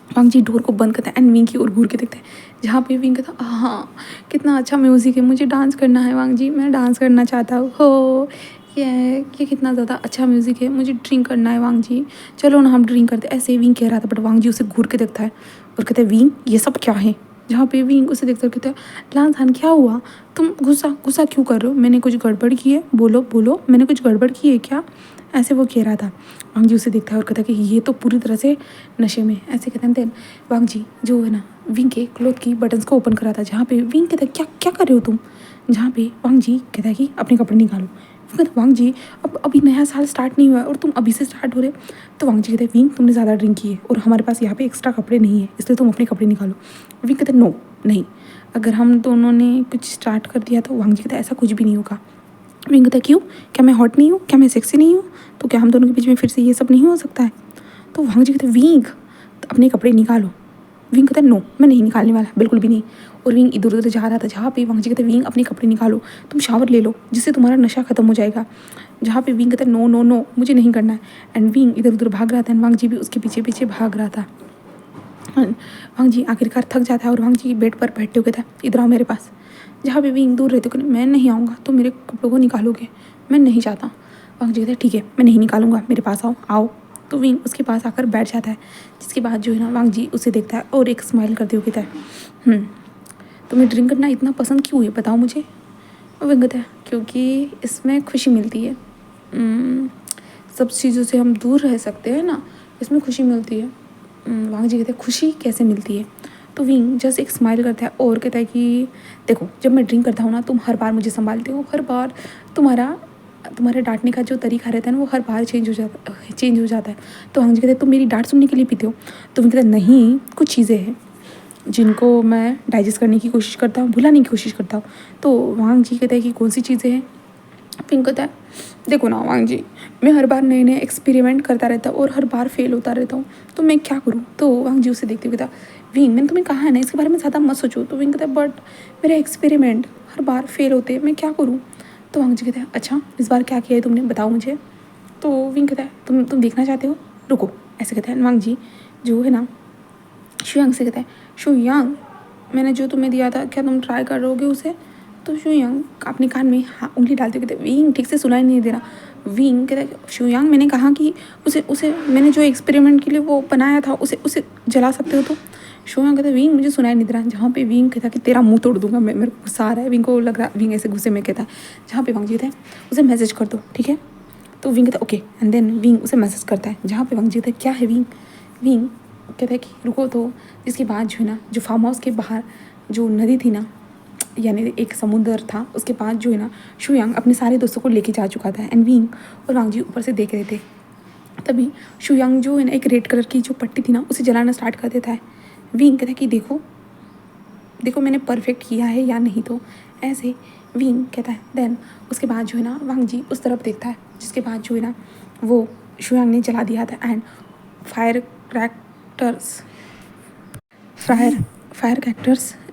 वांग जी डोर को बंद करता है एंड विंग की ओर घूर के देखता है। जहाँ पे विंग कहता हाँ कितना अच्छा म्यूज़िक है, मुझे डांस करना है वांग जी, मैं डांस करना चाहता हूँ हो क्या है, ये कितना ज़्यादा अच्छा म्यूज़िक है, मुझे ड्रिंक करना है वांग जी, चलो ना हम ड्रिंक करते। ऐसे ही विंग कह रहा था, बट वांग जी उसे घूर के देखता है और कहता है विंग ये सब क्या है। जहाँ पे विंग उसे देखता है कहता है लांथान क्या हुआ, तुम गुस्सा गुस्सा क्यों कर रहे हो, मैंने कुछ गड़बड़ की है, बोलो बोलो मैंने कुछ गड़बड़ की है क्या, ऐसे वो कह रहा था। वांग जी उसे देखता है और कहता है कि ये तो पूरी तरह से नशे में, ऐसे कहते हैं। देन वांग जी जो है ना विंग के क्लोथ की बटन्स को ओपन करा था, जहाँ पे विंग कहता है क्या क्या कर रहे हो तुम, जहाँ पे वांग जी कहता है कि अपने कपड़े निकालो। वो कहता वांग जी अब अभी नया साल स्टार्ट नहीं हुआ है और तुम अभी से स्टार्ट हो रहे। तो वांग जी कहते हैं विंग तुमने ज़्यादा ड्रिंक की है और हमारे पास यहाँ पे एक्स्ट्रा कपड़े नहीं है, इसलिए तुम अपने कपड़े निकालो। विंग कहते नो नहीं, अगर हम दोनों ने कुछ स्टार्ट कर दिया तो वांग जी कहता है ऐसा कुछ भी नहीं होगा। विंग कहता है क्यों, क्या मैं हॉट नहीं हूँ, क्या मैं सेक्सी नहीं हूँ, तो क्या हम दोनों के बीच में फिर से ये सब नहीं हो सकता है। तो वांग जी कहते हैं विंग अपने कपड़े निकालो। विंग कहता है नो मैं नहीं निकालने वाला, बिल्कुल भी नहीं। और विंग इधर उधर जा रहा था, जहाँ पे वांग जी कहते हैं विंग अपने कपड़े निकालो, तुम शावर ले लो जिससे तुम्हारा नशा खत्म हो जाएगा। जहाँ पे विंग कहता है नो नो नो मुझे नहीं करना है। एंड विंग इधर उधर भाग रहा था एंड वांग जी भी उसके पीछे पीछे भाग रहा था। वांग जी आखिरकार थक जाता है और वांग जी बेड पर बैठते हुए कहता है इधर आओ मेरे पास। जहाँ पे विंग दूर रहते मैं नहीं आऊँगा, तो मेरे कपड़ों को निकालोगे, मैं नहीं चाहता। वांग जी कहते हैं ठीक है मैं नहीं निकालूंगा, मेरे पास आओ आओ। तो विंग उसके पास आकर बैठ जाता है, जिसके बाद जो है ना वांग जी उसे देखता है और एक स्माइल करते हुए कहता है तुम्हें ड्रिंक करना इतना पसंद क्यों है बताओ मुझे। और विंग कहता है क्योंकि इसमें खुशी मिलती है, सब चीज़ों से हम दूर रह सकते हैं ना, इसमें खुशी मिलती है। वांग जी कहते हैं खुशी कैसे मिलती है। तो विंग जस्ट एक स्माइल करता है और कहता है कि देखो जब मैं ड्रिंक करता हूँ ना तुम हर बार मुझे संभालते हो, हर बार तुम्हारे डांटने का जो तरीका रहता है ना वो हर बार चेंज हो जाता है। तो वांग जी कहते हैं तुम मेरी डांट सुनने के लिए पीते हो। तो विंग कहता है नहीं, कुछ चीज़ें हैं जिनको मैं डाइजेस्ट करने की कोशिश करता हूँ, भुलाने की कोशिश करता हूँ। तो वांग जी कहता है कि कौन सी चीज़ें हैं। विंग कहता है देखो ना वांग जी मैं हर बार नए नए एक्सपेरिमेंट करता रहता हूँ और हर बार फेल होता रहता हूँ, तो मैं क्या करूँ। तो वांग जी उसे देखते हुए कहता विंग मैंने तुम्हें कहा है ना इसके बारे में ज़्यादा मत सोचो। तो विंग कहता है बट मेरे एक्सपेरिमेंट हर बार फेल होते हैं, मैं क्या करूँ। तो वांग जी कहता है अच्छा इस बार क्या किया है तुमने बताओ मुझे। तो विंग कहता है तुम देखना चाहते हो, रुको, ऐसे कहता है। वांग जी जो है ना शुयांग से कहता है शुयांग मैंने जो तुम्हें दिया था क्या तुम ट्राई करोगे उसे। तो शुयांग अपने कान में उंगली डालते कहते विंग ठीक से सुनाई नहीं दे रहा। विंग कहता है शुयांग मैंने कहा कि उसे उसे मैंने जो एक्सपेरिमेंट के लिए वो बनाया था उसे उसे जला सकते हो। तो शुयांग कहता है विंग मुझे सुनाई नहीं दे रहा। जहाँ पे विंग कहता है कि तेरा मुंह तोड़ दूंगा मैं, मेरे को गुस्सा आ रहा है। विंग को लग रहा विंग ऐसे गुस्से में कहता है। जहाँ पे वांग जी कहता है उसे मैसेज कर दो ठीक है। तो विंग कहता है ओके एंड देन विंग उसे मैसेज करता है। जहाँ पे वांग जी कहता है क्या है विंग। विंग कहता है कि रुको। तो इसके बाद जो है ना जो फार्म हाउस के बाहर जो नदी थी ना, यानी एक समुंदर था, उसके पास जो है ना शुयांग अपने सारे दोस्तों को लेके जा चुका था एंड विंग और वांग जी ऊपर से देख रहे थे। तभी शुयांग जो है ना एक रेड कलर की जो पट्टी थी ना उसे जलाना स्टार्ट कर देता है। विंग कहता है कि देखो देखो मैंने परफेक्ट किया है या नहीं। तो ऐसे विंग कहता है। देन उसके बाद जो है ना वांग जी उस तरफ देखता है, जिसके बाद जो है ना वो शुयांग ने जला दिया था एंड फायर क्रैक्टर्स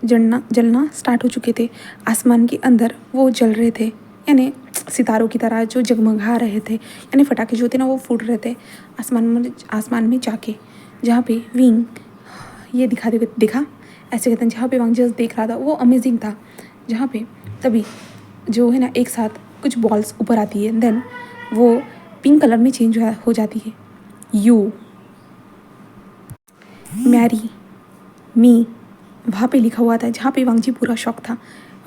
जलना स्टार्ट हो चुके थे। आसमान के अंदर वो जल रहे थे, यानी सितारों की तरह जो जगमगा रहे थे, यानी पटाखे जो थे ना वो फूट रहे थे आसमान में जाके। जहाँ पे विंग ये दिखा ऐसे कहते हैं। जहाँ पे वांग जस्ट देख रहा था वो अमेजिंग था। जहाँ पे तभी जो है ना एक साथ कुछ बॉल्स ऊपर आती है, देन वो पिंक कलर में चेंज हो जाती है। यू मैरी मी वहाँ पे लिखा हुआ था। जहाँ पे वांग जी पूरा शॉक था।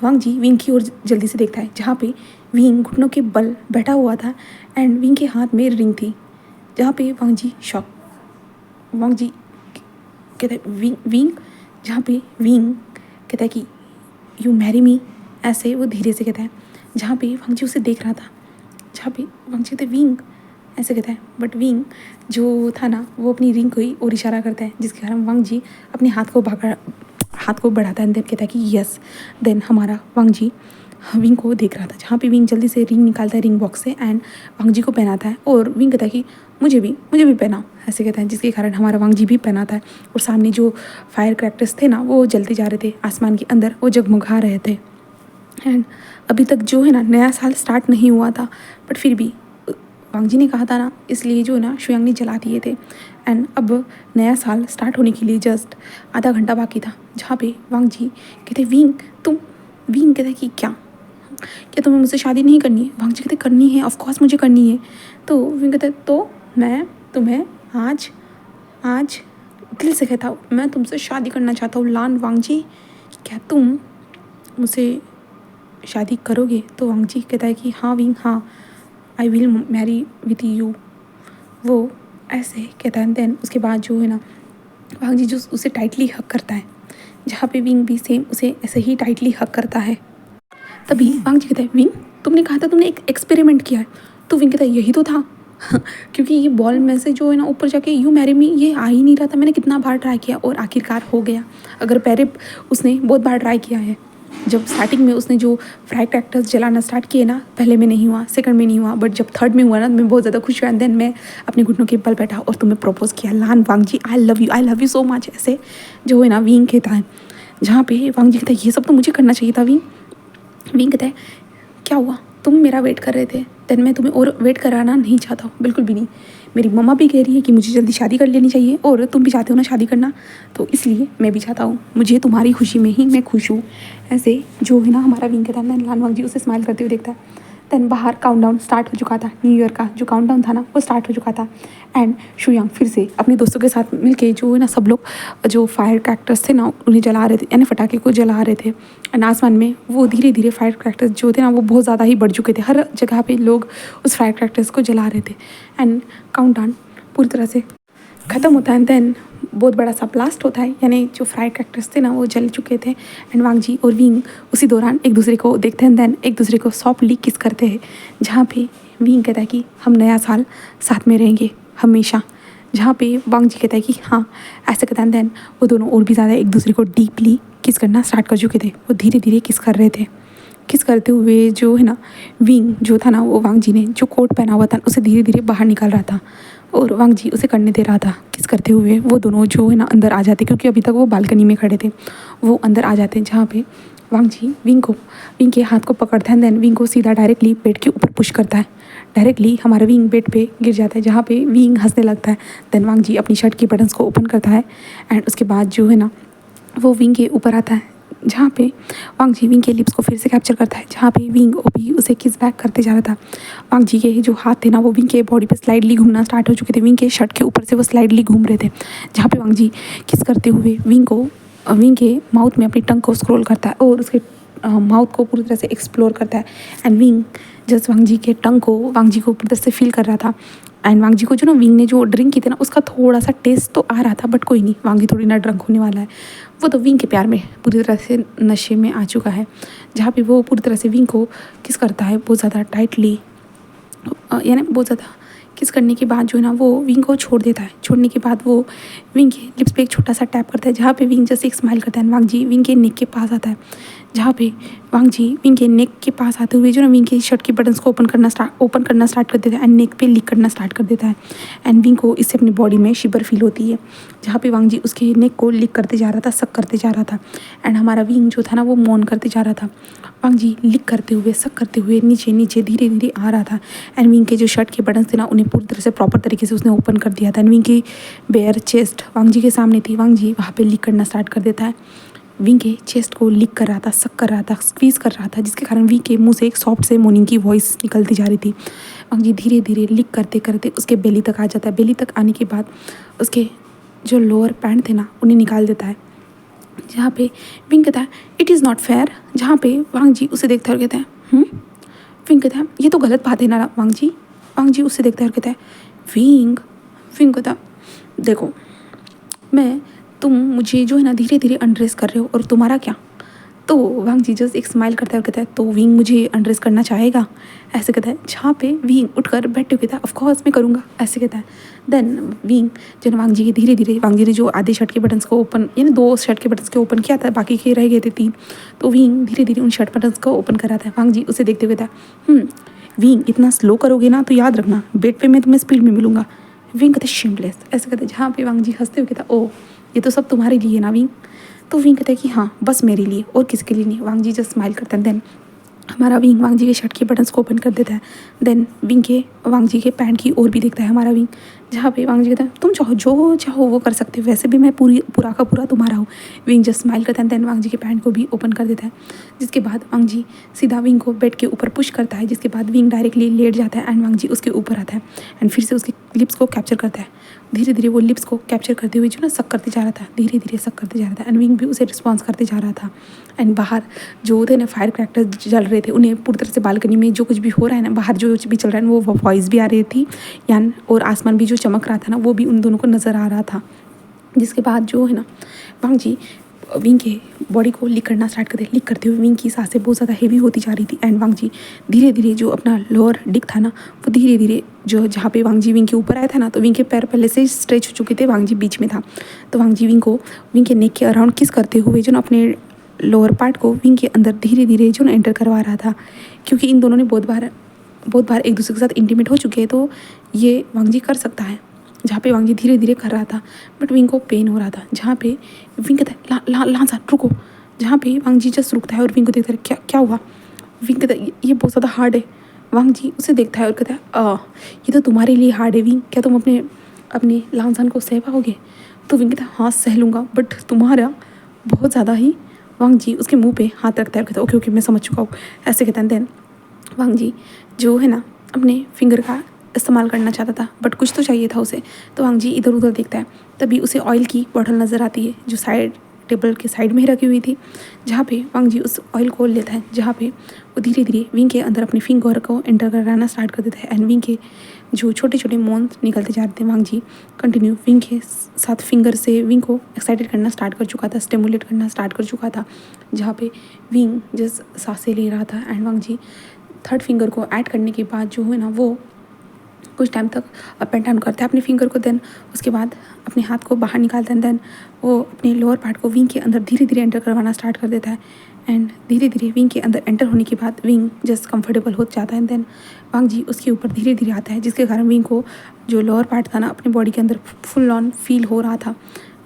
वांग जी विंग की ओर जल्दी से देखता है, जहाँ पे विंग घुटनों के बल बैठा हुआ था एंड विंग के हाथ में रिंग थी। जहाँ पे वांग जी शॉक। वांग जी कहता है विंग जहाँ पे विंग कहता है कि यू मैरी मी, ऐसे वो धीरे से कहता है। जहाँ पे वांग जी उसे देख रहा था, जहाँ पे वांग जी कहते विंग ऐसे कहता है, बट विंग जो था ना वो अपनी रिंग को ही और इशारा करता है, जिसके कारण वांग जी अपने हाथ को बढ़ाता है। देन कहता है कि यस। देन हमारा वांग जी विंग को देख रहा था, जहाँ पे विंग जल्दी से रिंग निकालता है रिंग बॉक्स से एंड वांग जी को पहनाता है। और विंग कहता है कि मुझे भी पहनाओ, ऐसे कहता है, जिसके कारण हमारा वांग जी भी पहनाता है। और सामने जो फायर क्रैक्टर्स थे ना वो जलते जा रहे थे आसमान के अंदर, वो जगमगा रहे थे। एंड अभी तक जो है ना नया साल स्टार्ट नहीं हुआ था, बट फिर भी वांग जी ने कहा था ना, इसलिए जो है ना शुयांग ने जला दिए थे। एंड अब नया साल स्टार्ट होने के लिए जस्ट आधा घंटा बाकी था। जहाँ पे वांग जी कहते विंग कहता कि क्या। क्या तुम्हें मुझसे शादी नहीं करनी है? वांग जी कहते करनी है, ऑफकोर्स मुझे करनी है। तो विंग कहते तो मैं तुम्हें आज आज दिल से कहता हूँ, मैं तुमसे शादी करना चाहता हूँ लान वांग जी, क्या तुम मुझसे शादी करोगे? तो वांग जी कहता है कि हाँ विंग, हाँ, I will marry with you. वो ऐसे कहता है। देन उसके बाद जो है ना, वांग जी जो उसे टाइटली हक करता है, जहाँ पे विंग भी सेम उसे ऐसे ही टाइटली हक करता है। तभी वांग जी कहता है, विंग तुमने कहा था तुमने एक एक्सपेरिमेंट किया है। तो विंग कहता है यही तो था क्योंकि ये बॉल में से जो है ना ऊपर जाके यू मैरी मी ये आ ही नहीं रहा था। मैंने कितना बार ट्राई किया और आखिरकार हो गया। अगर पहले उसने बहुत बार ट्राई किया है, जब स्टार्टिंग में उसने जो फायर क्रैकर्स जलाना स्टार्ट किए ना, पहले में नहीं हुआ, सेकंड में नहीं हुआ, बट जब थर्ड में हुआ ना, मैं बहुत ज़्यादा खुश हुआ। देन मैं अपने घुटनों के बल बैठा और तुम्हें प्रपोज किया Lan Wang ji, I love you so much, ऐसे जो है ना विंग कहता है। जहाँ पे वांग जी कहता है ये सब तो मुझे करना चाहिए था विंग। विंग कहता है क्या हुआ, तुम मेरा वेट कर रहे थे, देन मैं तुम्हें और वेट कराना नहीं चाहता हूँ, बिल्कुल भी नहीं। मेरी मम्मा भी कह रही है कि मुझे जल्दी शादी कर लेनी चाहिए और तुम भी चाहते हो ना शादी करना, तो इसलिए मैं भी चाहता हूँ, मुझे तुम्हारी खुशी में ही मैं खुश हूँ। ऐसे जो है ना हमारा विंग कहता है। लान वांग जी उसे स्माइल करते हुए देखता है। देन बाहर काउंटडाउन स्टार्ट हो चुका था, न्यू ईयर का जो काउंटडाउन था ना वो स्टार्ट हो चुका था। एंड शुयांग फिर से अपने दोस्तों के साथ मिलके जो है ना सब लोग जो फायर क्रैकर्स थे ना उन्हें जला रहे थे, यानी पटाखे को जला रहे थे। एंड आसमान में वो धीरे धीरे फायर क्रैकर्स जो थे ना वो बहुत ज़्यादा ही बढ़ चुके थे, हर जगह पे लोग उस फायर क्रैकर्स को जला रहे थे। एंड काउंटडाउन पूरी तरह से ख़त्म होता है। देन बहुत बड़ा सा ब्लास्ट होता है, यानी जो फायर क्रैकर्स थे ना वो जल चुके थे। एंड वांग जी और विंग उसी दौरान एक दूसरे को देखते हैं। देन एक दूसरे को सॉफ्टली किस करते हैं, जहाँ पे विंग कहता है कि हम नया साल साथ में रहेंगे हमेशा, जहाँ पे वांग जी कहता है कि हाँ ऐसे कहता है। देन वो दोनों और भी ज़्यादा एक दूसरे को डीपली किस करना स्टार्ट कर चुके थे, वो धीरे धीरे किस कर रहे थे। किस करते हुए जो है ना विंग जो था ना वो वांग जी ने जो कोट पहना हुआ था उसे धीरे धीरे बाहर निकाल रहा था और वांग जी उसे करने दे रहा था। किस करते हुए वो दोनों जो है ना अंदर आ जाते, क्योंकि अभी तक वो बालकनी में खड़े थे, वो अंदर आ जाते हैं। जहाँ पे वांग जी विंग के हाथ को पकड़ता है। देन विंग को सीधा डायरेक्टली बेड के ऊपर पुश करता है। डायरेक्टली हमारा विंग बेड पे गिर जाता है, जहाँ पे विंग हंसने लगता है। देन वांग जी अपनी शर्ट के बटन्स को ओपन करता है एंड उसके बाद जो है ना वो विंग के ऊपर आता है, जहाँ पे वांग जी विंग के लिप्स को फिर से कैप्चर करता है, जहाँ पे विंग भी उसे किस बैक करते जा रहा था। वांग जी के जो हाथ थे ना वो विंग के बॉडी पे स्लाइडली घूमना स्टार्ट हो चुके थे, विंग के शर्ट के ऊपर से वो स्लाइडली घूम रहे थे। जहाँ पे वांग जी किस करते हुए विंग के माउथ में अपनी टंग को स्क्रॉल करता है और उसके माउथ को पूरी तरह से एक्सप्लोर करता है। एंड विंग जस्ट वांग जी के टंग को वांग जी को पूरी तरह से फील कर रहा था। एंड वांग जी को जो ना विंग ने जो ड्रिंक की थी ना उसका थोड़ा सा टेस्ट तो आ रहा था, बट कोई नहीं, वांग जी थोड़ी ना ड्रंक होने वाला है, वो तो विंग के प्यार में पूरी तरह से नशे में आ चुका है। जहाँ पे वो पूरी तरह से विंग को किस करता है बहुत ज़्यादा टाइटली, यानी बहुत ज़्यादा किस करने के बाद जो है ना वो विंग को छोड़ देता है। छोड़ने के बाद वो विंग के लिप्स पे एक छोटा सा टैप करता है, जहाँ पे विंग जैसे एक स्माइल करता है। वांग जी विंग के नेक के पास आता है, जहाँ पे वांग जी विंग के नेक के पास आते हुए जो ना विंग के शर्ट के बटन्स को ओपन करना स्टार्ट कर देता है एंड नेक पे लिक करना स्टार्ट कर देता है। एंड विंग को इससे अपनी बॉडी में शिबर फील होती है, जहाँ पे वांग जी उसके नेक को लिक करते जा रहा था, सक करते जा रहा था। एंड हमारा विंग जो था ना वो मौन करते जा रहा था। वांग जी लिक करते हुए सक करते हुए नीचे नीचे धीरे धीरे आ रहा था। एंड विंग के जो शर्ट के बटन्स थे ना उन्हें पूरी तरह से प्रॉपर तरीके से उसने ओपन कर दिया था। एंड विंग की बेयर चेस्ट वांग जी के सामने थी। वांग जी वहाँ पे लिक करना स्टार्ट कर देता है। विंग के चेस्ट को लिक कर रहा था, सक कर रहा था, स्क्वीज़ कर रहा था, जिसके कारण विंग के मुंह से एक सॉफ्ट से मोर्निंग की वॉइस निकलती जा रही थी। वांग जी धीरे धीरे लिक करते करते उसके बेली तक आ जाता है। बेली तक आने के बाद उसके जो लोअर पैंट थे ना उन्हें निकाल देता है, जहाँ पे विंग कहता है इट इज़ नॉट फेयर। जहाँ पे वांग जी उसे देखता है और कहता है विंग कहता है ये तो गलत बात है ना वांग जी। वांग जी उसे देखता है और कहता है विंग कहता देखो तुम मुझे जो है ना धीरे धीरे अनड्रेस कर रहे हो और तुम्हारा क्या। तो वांग जी जस्ट एक स्माइल करता है और कहता है तो विंग मुझे अनड्रेस करना चाहेगा, ऐसे कहता है। जहाँ पे विंग उठकर बैठे कहता है ऑफकोर्स मैं करूँगा, ऐसे कहता है। देन विंग जो वांग जी के धीरे धीरे वांग जी ने जो आधे शर्ट के बटन्स को ओपन, यानी 2 शर्ट के बटन्स के ओपन किया था, बाकी के रह गए थे 3, तो विंग धीरे धीरे उन शर्ट बटन्स को ओपन कर रहा था। वांग जी उसे देखते हुए कहता है विंग इतना स्लो करोगे ना तो याद रखना बेड पे मैं तुम्हें स्पीड में मिलूंगा। विंग कहते शिमलेस, ऐसे कहते। जहाँ पे वांग जी हंसते हुए कहता ओ ये तो सब तुम्हारे लिए ना विंग। तो विंग कहता है कि हाँ बस मेरे लिए और किसके लिए नहीं। वांग जी जस्ट स्माइल करता है। देन हमारा विंग वांग जी के शर्ट के बटन्स को ओपन कर देता है। देन वांग जी के पैंट की ओर भी देखता है हमारा विंग। जहाँ पे वांग जी कहते हैं तुम चाहो जो चाहो वो कर सकते हो, वैसे भी मैं पूरा का पूरा तुम्हारा हूँ। विंग जस्ट स्माइल करता है, देन वांग जी के पैंट को भी ओपन कर देता है, जिसके बाद वांग जी सीधा विंग को बेड के ऊपर पुश करता है, जिसके बाद विंग डायरेक्टली लेट जाता है एंड वांग जी उसके ऊपर आता है एंड फिर से उसके लिप्स को कैप्चर करता है। धीरे धीरे वो लिप्स को कैप्चर करते हुए जो ना सक करते जा रहा था, धीरे धीरे सक करते जा रहा था एंड विंग भी उसे रिस्पॉन्स करते जा रहा था। एंड बाहर जो थे ना फायर क्रैकर्स जल रहे थे, उन्हें पूरी तरह से बालकनी में जो कुछ भी हो रहा है ना, बाहर जो कुछ भी चल रहा है वो वॉइस भी आ रही थी यान, और आसमान भी जो चमक रहा था ना वो भी उन दोनों को नज़र आ रहा था। जिसके बाद जो है ना वांग जी विंग के बॉडी को लिक करना स्टार्ट करते, लिक करते हुए विंग की सांसें बहुत ज़्यादा हेवी होती जा रही थी एंड वांग जी धीरे धीरे जो अपना लोअर डिक था ना वो धीरे धीरे जो जहाँ पे वांग जी विंग के ऊपर आया था ना, तो विंग के पैर पहले से स्ट्रेच हो चुके थे, वांग जी बीच में था। तो वांग जी विंग को विंग के नेक के अराउंड किस करते हुए जो ना अपने लोअर पार्ट को विंग के अंदर धीरे धीरे जो ना एंटर करवा रहा था, क्योंकि इन दोनों ने बहुत बार एक दूसरे के साथ इंटीमेट हो चुके हैं, तो ये वांग जी कर सकता है। जहाँ पे वांग जी धीरे धीरे कर रहा था बट विंग को पेन हो रहा था, जहाँ पे विंग कहता है लांसा रुको, जहाँ पे वांग जी जस्ट रुकता है और विंग को देखता है क्या क्या हुआ। विंग कहता है ये बहुत ज़्यादा हार्ड है। वांग जी उसे देखता है और कहता है ये तो तुम्हारे लिए हार्ड है विंग, क्या तुम अपने अपने लांसान को सह पाओगे। तो विंग कहता है हाँ सह लूँगा बट तुम्हारा बहुत ज़्यादा ही। वांग जी उसके मुंह पे हाथ रखता है और कहता है ओके ओके मैं समझ चुका हूँ, ऐसे कहता है। देन वांग जी जो है ना अपने फिंगर का इस्तेमाल करना चाहता था बट कुछ तो चाहिए था उसे, तो वांग जी इधर उधर देखता है, तभी उसे ऑयल की बॉटल नज़र आती है जो साइड टेबल के साइड में ही रखी हुई थी, जहाँ पे वांग जी उस ऑयल को लेता है, जहाँ पे वो धीरे धीरे विंग के अंदर अपनी फिंगर को एंटर कराना स्टार्ट कर देता है एंड विंग के जो छोटे छोटे मोन्स निकलते जा रहे थे। वांग जी कंटिन्यू विंग के साथ फिंगर से विंग को एक्साइटेड करना स्टार्ट कर चुका था, स्टिमुलेट करना स्टार्ट कर चुका था, जहाँ पे विंग जिस सांसें ले रहा था and Wangji third finger को ऐड करने के बाद जो है ना वो कुछ टाइम तक अप एंड डाउन करता है अपने फिंगर को। देन उसके बाद अपने हाथ को बाहर निकालता है, देन वो अपने लोअर पार्ट को विंग के अंदर धीरे धीरे एंटर करवाना स्टार्ट कर देता है एंड धीरे धीरे विंग के अंदर एंटर होने के बाद विंग जस्ट कंफर्टेबल हो जाता है। देन वांग जी उसके ऊपर धीरे धीरे आता है, जिसके कारण विंग को जो लोअर पार्ट था ना अपने बॉडी के अंदर फुल ऑन फील हो रहा था,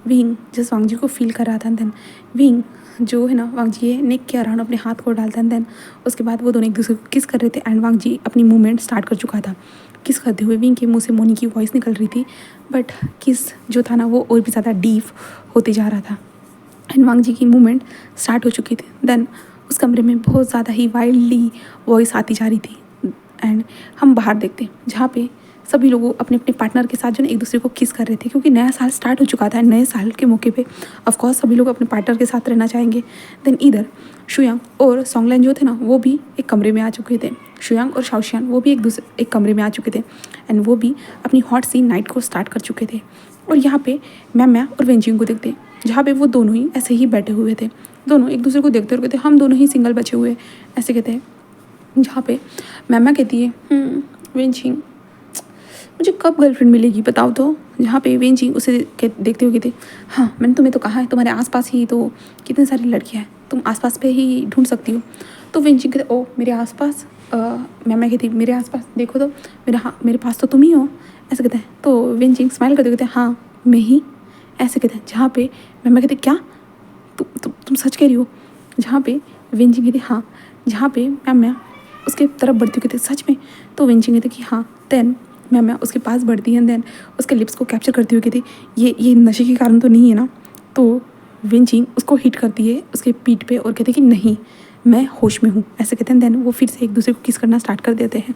विंग जस्ट वांग जी को फील कर रहा था। देन विंग जो है ना वांग जी नेक के अराउंड अपने हाथ को डालता है, देन उसके बाद वो दोनों एक दूसरे को किस कर रहे थे एंड वांग जी अपनी मूवमेंट स्टार्ट कर चुका था। किस करते हुए विंग के मुंह से मोनी की वॉइस निकल रही थी बट किस जो था ना वो और भी ज़्यादा डीप होते जा रहा था एंड वांग जी की मूवमेंट स्टार्ट हो चुकी थी। देन उस कमरे में बहुत ज़्यादा ही वाइल्डली वॉइस आती जा रही थी एंड हम बाहर देखते जहाँ पे सभी लोग अपने अपने पार्टनर के साथ जो एक दूसरे को किस कर रहे थे, क्योंकि नया साल स्टार्ट हो चुका था। नए साल के मौके पे ऑफ कोर्स सभी लोग अपने पार्टनर के साथ रहना चाहेंगे। देन इधर शुयांग और सोंगलैन जो थे ना वो भी एक कमरे में आ चुके थे। शुयांग और शाओशियान वो भी एक कमरे में आ चुके थे एंड वो भी अपनी हॉट सी नाइट को स्टार्ट कर चुके थे। और यहाँ पे मैम्या और वेंजिंग को देखते जहाँ पे वो दोनों ही ऐसे ही बैठे हुए थे, दोनों एक दूसरे को देखते और कहते हम दोनों ही सिंगल बचे हुए ऐसे कहते हैं। जहाँ पे मैम्या कहती है वेंजिंग मुझे कब गर्लफ्रेंड मिलेगी बताओ तो। जहाँ पे वेंजिंग उसे देखते हुए कहते हाँ मैंने तुम्हें तो कहा है तुम्हारे आसपास ही तो कितनी सारी लड़कियाँ हैं, तुम आसपास पे ही ढूंढ सकती हो। तो वेंजिंग कहते ओ मेरे आसपास, मैम कहती मेरे आसपास देखो तो मेरे पास तो तुम ही हो ऐसे कहते हैं। तो वेंजिंग स्माइल करते कहते हाँ मैं ही ऐसे कहते हैं। जहाँ पे मैम कहते क्या तुम सच कह रही हो। जहाँ पे वेंजिंग कहती हाँ, जहाँ पे मैम उसके तरफ बढ़ती हुई कहते सच में। तो वेंजिंग कहते कि हाँ। देन मैम उसके पास बढ़ती है, देन उसके लिप्स को कैप्चर करती हुई कहती ये नशे के कारण तो नहीं है ना। तो विंचिंग उसको हिट करती है उसके पीठ पे और कहते कि नहीं मैं होश में हूँ ऐसे कहते हैं। देन वो फिर से एक दूसरे को किस करना स्टार्ट कर देते हैं।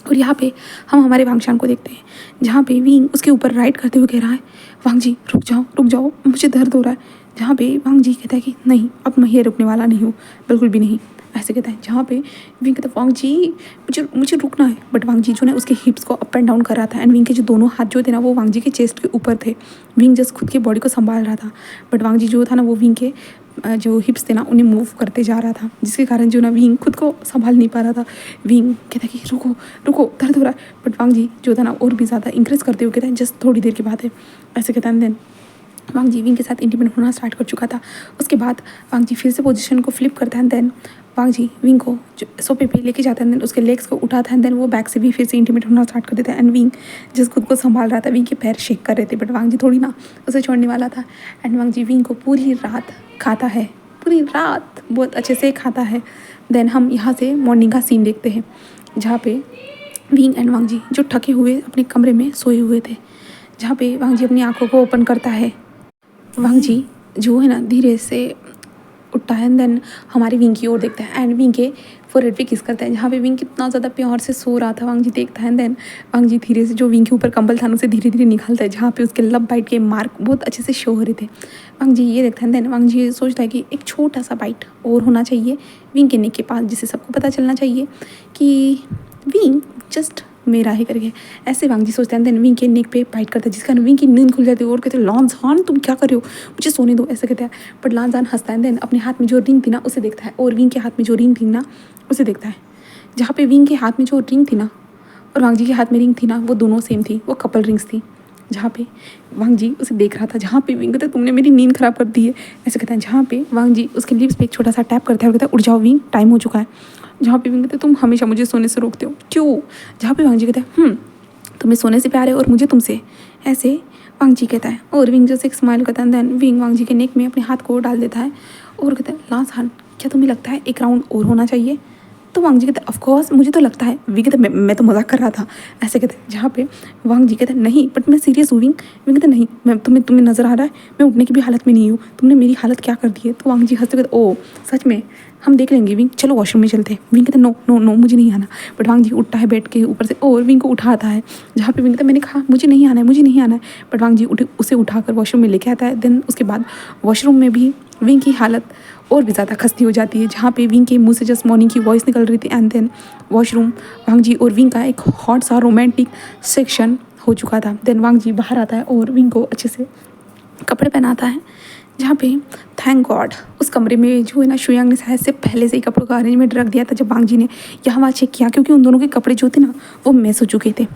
और यहाँ पे हम हमारे वांगशान को देखते हैं, जहाँ पे विंग उसके ऊपर राइड करते हुए कह रहा है वांग जी रुक जाओ मुझे दर्द हो रहा है। जहाँ पे वांग जी कहता है कि नहीं अब मैं ये रुकने वाला नहीं हूँ बिल्कुल भी नहीं ऐसे कहता है। जहाँ पे विंग कहता है वांग जी मुझे रुकना है, बट वांग जी जो है उसके हिप्स को अप एंड डाउन कर रहा था एंड विंग के जो दोनों हाथ जो थे ना वो वांग जी के चेस्ट के ऊपर थे। विंग जस्ट खुद की बॉडी को संभाल रहा था बट वांग जी जो था ना वो विंग के जो हिप्स थे ना उन्हें मूव करते जा रहा था, जिसके कारण जो ना विंग खुद को संभाल नहीं पा रहा था। विंग कहता कि रुको दर्द हो रहा है, बट वांग जी जो था ना और भी ज़्यादा इंक्रीज करते हुए कहता है जस्ट थोड़ी देर की बात है ऐसे कहता है। देन वांग जी विंग के साथ इंटीमेट होना स्टार्ट कर चुका था। उसके बाद वांग जी फिर से पोजीशन को फ्लिप करता है। देन वांग जी विंग को सोफे पे लेके जाता है, देन उसके लेग्स को उठाता है, देन वो बैक से भी फिर से इंटीमेट होना स्टार्ट कर देता है। एंड विंग जिस खुद को संभाल रहा था, विंग के पैर शेक कर रहे थे बट वांग जी थोड़ी ना उसे छोड़ने वाला था। एंड वांग जी विंग को पूरी रात खाता है, पूरी रात बहुत अच्छे से खाता है। देन हम यहाँ से मॉर्निंग का सीन देखते हैं, जहाँ पे विंग एंड वांग जी जो थके हुए अपने कमरे में सोए हुए थे जहाँ पे वांग जी अपनी आंखों को ओपन करता है। वांग जी जो है ना धीरे से उठता है एंड देन हमारी विंग की ओर देखता है एंड विंग के फोरहेड पे किस करता है, जहाँ पे विंग कितना ज़्यादा प्यार से सो रहा था। वांग जी देखता है एंड देन वांग जी धीरे से जो विंग के ऊपर कंबल था उसे धीरे धीरे निकालता है, जहाँ पे उसके लब बाइट के मार्क बहुत अच्छे से शो हो रहे थे। वांग जी ये देखता है एंड देन वांग जी सोचता है कि एक छोटा सा बाइट और होना चाहिए विंग के नेक के पास, जिससे सबको पता चलना चाहिए कि विंग जस्ट मेरा ही करके। ऐसे वांग जी सोचते हैं देन विंग के नेक पे बाइट करता है, जिसका विंग की नींद खुल जाती है और कहते हैं लॉन्जान तुम क्या कर रहे हो, मुझे सोने दो, ऐसे कहता है। बट लॉन्जान हंसता है देन अपने हाथ में जो रिंग थी ना उसे देखता है और विंग के हाथ में जो रिंग थी ना उसे देखता है, जहाँ पे विंग के हाथ में जो रिंग थी ना और वांग जी के हाथ में रिंग थी ना वो दोनों सेम थी, वो कपल रिंग्स थी। जहाँ पे वांग जी उसे देख रहा था, जहाँ पे विंग कहता है तुमने मेरी नींद खराब कर दी है, ऐसे कहता है। जहाँ पे वांग जी उसके लिप्स पे एक छोटा सा टैप करता है और कहता है उठ जाओ विंग, टाइम हो चुका है। जहाँ पे विंग कहते हैं तुम हमेशा मुझे सोने से रोकते हो क्यों, जहाँ पे वांग जी कहता है तुम्हें सोने से प्यार है और मुझे तुमसे, ऐसे वांग जी कहता है। और विंग जैसे एक स्माइल करता है देन विंग वांग जी के नेक में अपने हाथ को डाल देता है और कहता है लांसान क्या तुम्हें लगता है एक राउंड और होना चाहिए, तो वांग जी कहते हैं ऑफकोर्स मुझे तो लगता है। विंग कहते मैं तो मजाक कर रहा था, ऐसे कहते हैं। जहाँ पे वांग जी कहते हैं नहीं बट मैं सीरियस हूँ विंग। विंग कहते नहीं मैं तुम्हें नज़र आ रहा है मैं उठने की भी हालत में नहीं हूँ, तुमने मेरी हालत क्या कर दी है। तो वांग जी हंसते कहते ओ सच में, हम देख लेंगे विंग, चलो वॉशरूम में चलते हैं। विंग कहते नो नो नो मुझे नहीं आना। बट वांग जी उठता है बेड के ऊपर से और विंग को उठाता है, जहाँ पे विंग कहता है मैंने कहा मुझे नहीं आना है मुझे नहीं आना है। बट वांग जी उसे उठाकर वॉशरूम में लेके आता है। देन उसके बाद वॉशरूम में भी विंग की हालत और भी ज़्यादा खस्ती हो जाती है, जहाँ पे विंग के मुंह से जस्ट मॉर्निंग की वॉइस निकल रही थी एंड देन वॉशरूम वांग जी और विंग का एक हॉट सा रोमांटिक सेक्शन हो चुका था। देन वांग जी बाहर आता है और विंग को अच्छे से कपड़े पहनाता है, जहाँ पे थैंक गॉड उस कमरे में जो है ना शुयांग ने शायद से पहले से ही कपड़ों का अरेंजमेंट रख दिया था। जब वांग जी ने यहाँ वहाँ चेक किया, क्योंकि उन दोनों के कपड़े जो थे ना वो मैस हो चुके थे,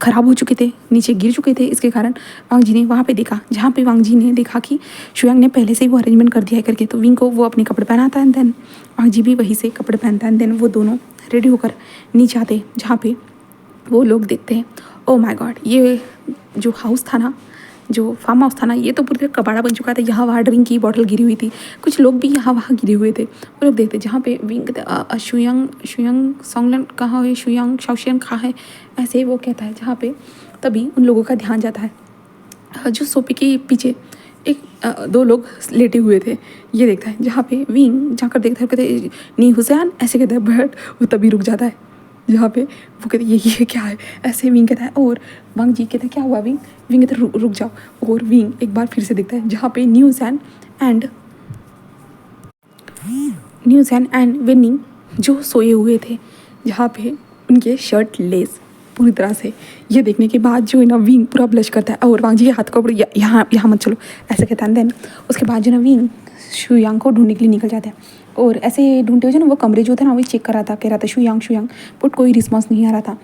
ख़राब हो चुके थे, नीचे गिर चुके थे। इसके कारण वांग जी ने वहाँ पे देखा, जहाँ पे वांग जी ने देखा कि शुयांग ने पहले से ही वो अरेंजमेंट कर दिया है करके, तो विंग को वो अपने कपड़े पहनाता है देन वांग जी भी वहीं से कपड़े पहनता है। देन वो दोनों रेडी होकर नीचे आते, जहाँ पे वो लोग देखते हैं ओ माय गॉड ये जो हाउस था ना, जो फार्म हाउस था ना, ये तो पूरी तरह कबाड़ा बन चुका था। यहाँ वहाँ ड्रिंक की बॉटल गिरी हुई थी, कुछ लोग भी यहाँ वहाँ गिरे हुए थे। वो लोग देखते जहाँ पे विंग शुयांग शुयांग सोंगलन कहाँ है, शुयांग शाओशियन कहाँ है, ऐसे ही वो कहता है। जहाँ पे तभी उन लोगों का ध्यान जाता है जो सोफे के पीछे एक दो लोग लेटे हुए थे, ये देखता है। जहाँ पे विंग जाकर देखता है, कहते नी हुसैन ऐसे कहता है, बट वो तभी रुक जाता है। जहाँ पे वो कहते ये क्या है, ऐसे विंग कहता है। और वांग जी कहता है क्या हुआ विंग, विंग कहता है रुक जाओ। और विंग एक बार फिर से देखता है, जहाँ पे न्यूज़ एंड विनिंग जो सोए हुए थे, जहाँ पे उनके शर्ट लेस पूरी तरह से, ये देखने के बाद जो है ना विंग पूरा ब्लश करता है और वांग जी के हाथ को यहाँ यहाँ मत चलो ऐसे कहता है। देन उसके बाद जो ना विंग शुयांग को ढूंढने के लिए निकल जाता है और ऐसे ढूंढते हुए जो ना वो कमरे जो थे ना वो चेक कर रहा था, कह रहा था शुयांग बट कोई रिस्पॉन्स नहीं आ रहा था।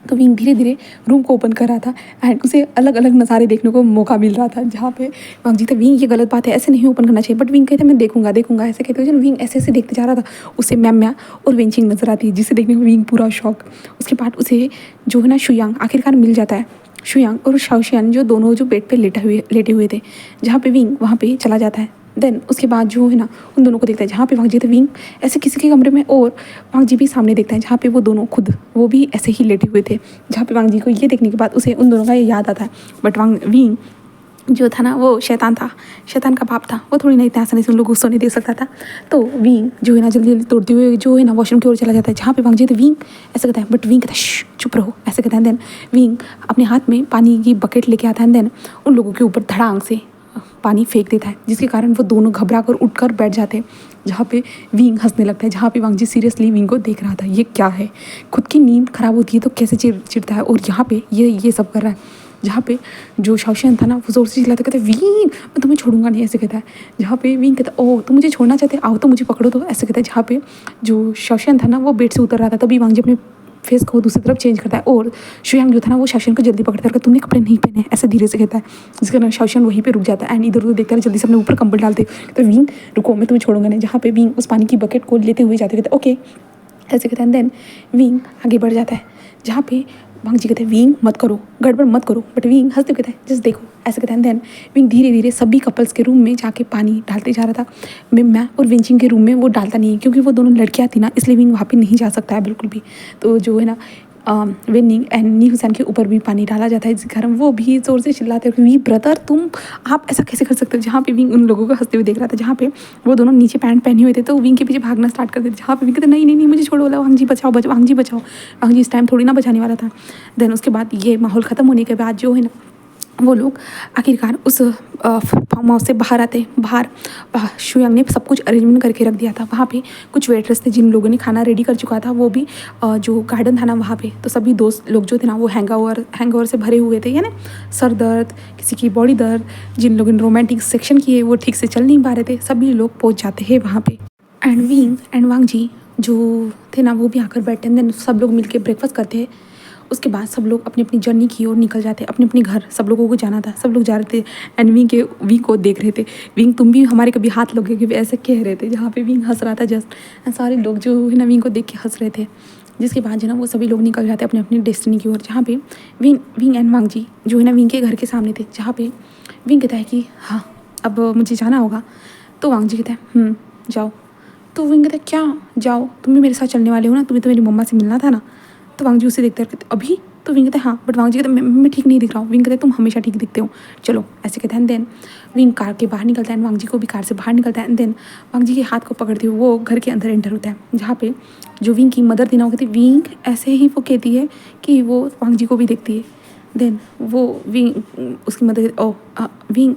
तो विंग धीरे धीरे रूम को ओपन कर रहा था एंड उसे अलग अलग नज़ारे देखने को मौका मिल रहा था, जहाँ पे वांग जी था विंग ये गलत बात है, ऐसे नहीं ओपन करना चाहिए। बट विंग कहते मैं देखूंगा ऐसे कहते हुए विंग ऐसे ऐसे देखते जा रहा था। उसे मैम और वेंचिंग नजर आती है, जिसे देखने को विंग पूरा शॉक। उसके बाद उसे जो है ना शुयांग आखिरकार मिल जाता है, शुयांग और शाओशियन जो दोनों जो बेड पे लेटे हुए थे, जहाँ पे विंग वहाँ पे चला जाता है। देन उसके बाद जो है ना उन दोनों को देखता है, जहाँ पे वांग जी थे विंग ऐसे किसी के कमरे में और वांग जी भी सामने देखता है, जहाँ पे वो दोनों खुद वो भी ऐसे ही लेटे हुए थे। जहाँ पे वांग जी को ये देखने के बाद उसे उन दोनों का ये याद आता है। बट विंग जो था ना वो शैतान का बाप था, वो थोड़ी नहीं इतना आसानी से उन लोगों को सोने दे सकता था। तो विंग जो है ना जल्दी जल्दी तोड़ते हुए जो है ना वॉशरूम की ओर चला जाता है, जहाँ पे वांग जी थे विंग ऐसे कहता है। बट विंग कहता है चुप रहो ऐसे कहता है। देन विंग अपने हाथ में पानी की बकेट लेके आता है, देन उन लोगों के ऊपर धड़ांग से पानी फेंक देता है, जिसके कारण वो दोनों घबरा कर उठकर बैठ जाते हैं। जहाँ पे विंग हंसने लगता है, जहाँ पे वांग जी सीरियसली विंग को देख रहा था, ये क्या है, खुद की नींद खराब होती है तो कैसे चिढ़ता है और यहाँ पे ये सब कर रहा है। जहाँ पे जो शाओशियन था ना वो जोर से चिल्लाता, कहता है विंग मैं तुम्हें छोड़ूंगा नहीं ऐसे कहता है। जहाँ पे विंग कहता है ओह तुम मुझे छोड़ना चाहते आओ तो मुझे पकड़ो तो ऐसे कहता है। जहाँ पे जो शाओशियन था ना वो बेड से उतर रहा था, तभी वांग जी अपने फेस को दूसरी तरफ चेंज करता है और शुयांग जो था ना वो शाओशियन को जल्दी पकड़ता है, तुमने कपड़े नहीं पहने ऐसे धीरे से कहता है। जिसके कारण शाओशियन वहीं पे रुक जाता है एंड इधर उधर देखता है, जल्दी से अपने ऊपर कंबल डालते तो विंग रुको मैं तुम्हें छोड़ूंगा नहीं। जहाँ पे विंग उस पानी की बकेट को लेते हुए जाते, कहते ओके ऐसे कहता है। देन विंग आगे बढ़ जाता है, जहाँ पे वांग जी कहते हैं विंग मत करो गड़बड़ मत करो, बट विंग हंसते कहता है जस्ट देखो ऐसे कहता है। देन विंग धीरे धीरे सभी कपल्स के रूम में जाके पानी डालते जा रहा था। मैं और विंचिंग के रूम में वो डालता नहीं है, क्योंकि वो दोनों लड़कियां थी ना, इसलिए विंग वहाँ पे नहीं जा सकता है बिल्कुल भी। तो जो है ना विनिंग एंड नी हुसैन के ऊपर भी पानी डाला जाता है जिस घर में वो भी ज़ोर से चिल्लाते हैं कि वी ब्रदर तुम आप ऐसा कैसे कर सकते हो। जहाँ पे विंग उन लोगों को हंसते हुए देख रहा था, जहाँ पे वो दोनों नीचे पैंट पहने हुए थे तो विंग के पीछे भागना स्टार्ट कर देते, जहाँ पे विंग कहते नहीं नहीं नहीं मुझे छोड़ो, बोला वांग जी बचाओ बचाओ, वांग जी बचाओ। वांग जी इस टाइम थोड़ी ना बचाने वाला था। देन उसके बाद ये माहौल ख़त्म होने के बाद जो है ना वो लोग आखिरकार उस फार्म हाउस से बाहर आते। बाहर शुयांग ने सब कुछ अरेंजमेंट करके रख दिया था। वहाँ पे कुछ वेटर्स थे जिन लोगों ने खाना रेडी कर चुका था, वो भी जो गार्डन था ना वहाँ पे, तो सभी दोस्त लोग जो थे ना वो हैंगओवर से भरे हुए थे, यानी सर दर्द, किसी की बॉडी दर्द, जिन लोगों ने रोमांटिक सेक्शन किए वो ठीक से चल नहीं पा रहे थे, सभी लोग पहुँच जाते हैं वहाँ पे। एंड विंग एंड वांग जी जो थे ना वो भी आकर बैठते हैं। देन सब लोग मिलके ब्रेकफास्ट करते हैं। उसके बाद सब लोग अपनी अपनी जर्नी की ओर निकल जाते, अपने अपने घर सब लोगों को जाना था, सब लोग जा रहे थे। एंड विंग को देख रहे थे, विंग तुम भी हमारे कभी हाथ लगोगे कि ऐसे कह रहे थे, जहाँ पे विंग हंस रहा था जस्ट। एंड सारे लोग जो है ना विंग को देख के हंस रहे थे। जिसके बाद जो ना वो सभी लोग निकल जाते अपने अपनी डेस्टिनी की ओर, जहाँ पे विंग एंड वांग जी जो है ना विंग के घर के सामने थे, जहाँ पे विंग कहता है कि हाँ अब मुझे जाना होगा। तो वांग जी कहता है जाओ। तो विंग कहता है क्या जाओ, तुम भी मेरे साथ चलने वाले हो ना, तुम्हें तो मेरी मम्मा से मिलना था ना। तो वांग जी उसे देखते रहते अभी। तो विंग कहते हैं हाँ, बट वांग जी कहते हैं मैं ठीक नहीं दिख रहा हूँ। विंग कहते हैं तुम हमेशा ठीक दिखते हो, चलो ऐसे कहते हैं। देन विंग कार के बाहर निकलता है, वांग जी को भी कार से बाहर निकलता है। देन वांग जी के हाथ को पकड़ते हुए वो घर के अंदर एंटर होता है, जहाँ पे जो विंग की मदर थी ना वो कहती है विंग ऐसे ही वो कहती है कि वो वांग जी को भी देखती है। देन वो विंग उसकी मदर ओ विंग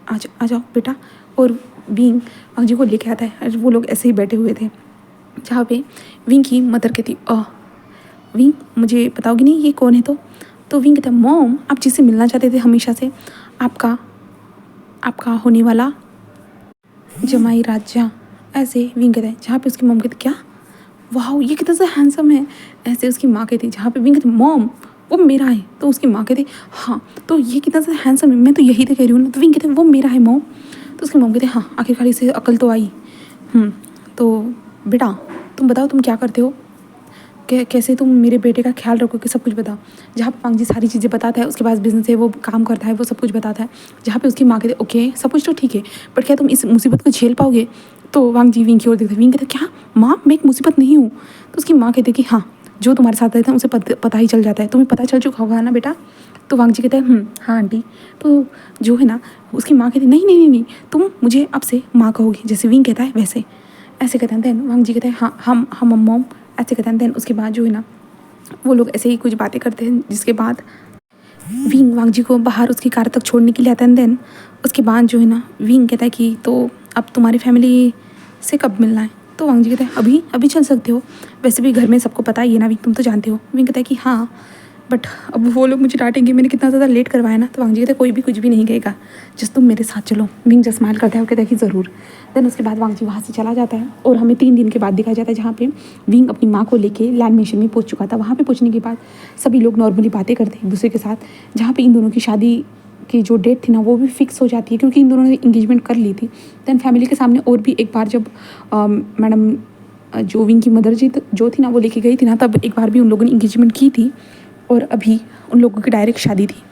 आ जाओ बेटा, और विंग वांग जी को लेके आता है। वो लोग ऐसे ही बैठे हुए थे, जहाँ पे विंग की मदर कहती विंग मुझे बताओगी नहीं ये कौन है। तो विंग कहता है मॉम आप जिससे मिलना चाहते थे हमेशा से, आपका होने वाला जमाई राजा। ऐसे विंग कहता है, जहाँ पे उसकी मॉम कहती क्या वाह ये कितना सा हैंडसम है। ऐसे उसकी माँ कहती, जहाँ पे विंग कहती मॉम वो मेरा है। तो उसकी माँ कहती हाँ तो ये कितना सा हैंडसम है, मैं तो यही तो कह रही हूँ ना। तो विंग कहते वो मेरा है मॉम। तो उसकी मॉम कहती हाँ आखिरकार इसे अकल तो आई। तो बेटा तुम बताओ तुम क्या करते हो, कैसे तुम मेरे बेटे का ख्याल रखोगे, सब कुछ बताओ। जहाँ पे वांग जी सारी चीज़ें बताता है, उसके पास बिजनेस है, वो काम करता है, वो सब कुछ बताता है। जहाँ पे उसकी माँ कहते ओके सब कुछ तो ठीक है, बट क्या तुम इस मुसीबत को झेल पाओगे। तो वांग जी विंग की ओर देखते, विंग कहते क्या माँ मैं एक मुसीबत नहीं हूँ। तो उसकी माँ कहते कि हाँ जो तुम्हारे साथ रहता है उसे पता ही चल जाता है, तुम्हें पता चल चुका होगा ना बेटा। तो वांग जी कहते हैं हाँ आंटी। तो जो है ना उसकी माँ कहती नहीं नहीं नहीं नहीं तुम मुझे अब से माँ कहोगी, जैसे विंग कहता है वैसे। ऐसे कहते हैं। देन वांग जी कहते हैं हाँ हम मॉम ऐसे कहते हैं। देन उसके बाद जो है ना वो लोग ऐसे ही कुछ बातें करते हैं, जिसके बाद विंग वांग जी को बाहर उसकी कार तक छोड़ने के लिए आता है। देन उसके बाद जो है ना विंग कहता है कि तो अब तुम्हारी फैमिली से कब मिलना है। तो वांग जी कहते हैं अभी अभी चल सकते हो, वैसे भी घर में सबको पता ही है ना विंग तुम तो जानते हो। विंग कहता है कि हाँ बट अब वो लोग मुझे डांटेंगे, मैंने कितना ज़्यादा लेट करवाया ना। तो वांग जी कहते हैं कोई भी कुछ भी नहीं कहेगा, जस्ट तुम मेरे साथ चलो। विंग जस्ट स्माइल करता है, वो कहता है कि ज़रूर। देन उसके बाद वांग जी वहाँ से चला जाता है और हमें 3 दिन के बाद दिखाया जाता है, जहाँ पे विंग अपनी माँ को लेके लैंड मिशन में पहुँच चुका था। वहाँ पे पहुँचने के बाद सभी लोग नॉर्मली बातें करते हैं एक दूसरे के साथ, जहाँ पे इन दोनों की शादी की जो डेट थी ना वो भी फिक्स हो जाती है, क्योंकि इन दोनों ने इंगेजमेंट कर ली थी। देन फैमिली के सामने और भी एक बार जब मैडम जो विंग की मदर जी जो थी ना वो लेके गई थी ना, तब एक बार भी उन लोगों ने इंगेजमेंट की थी, और अभी उन लोगों की डायरेक्ट शादी थी,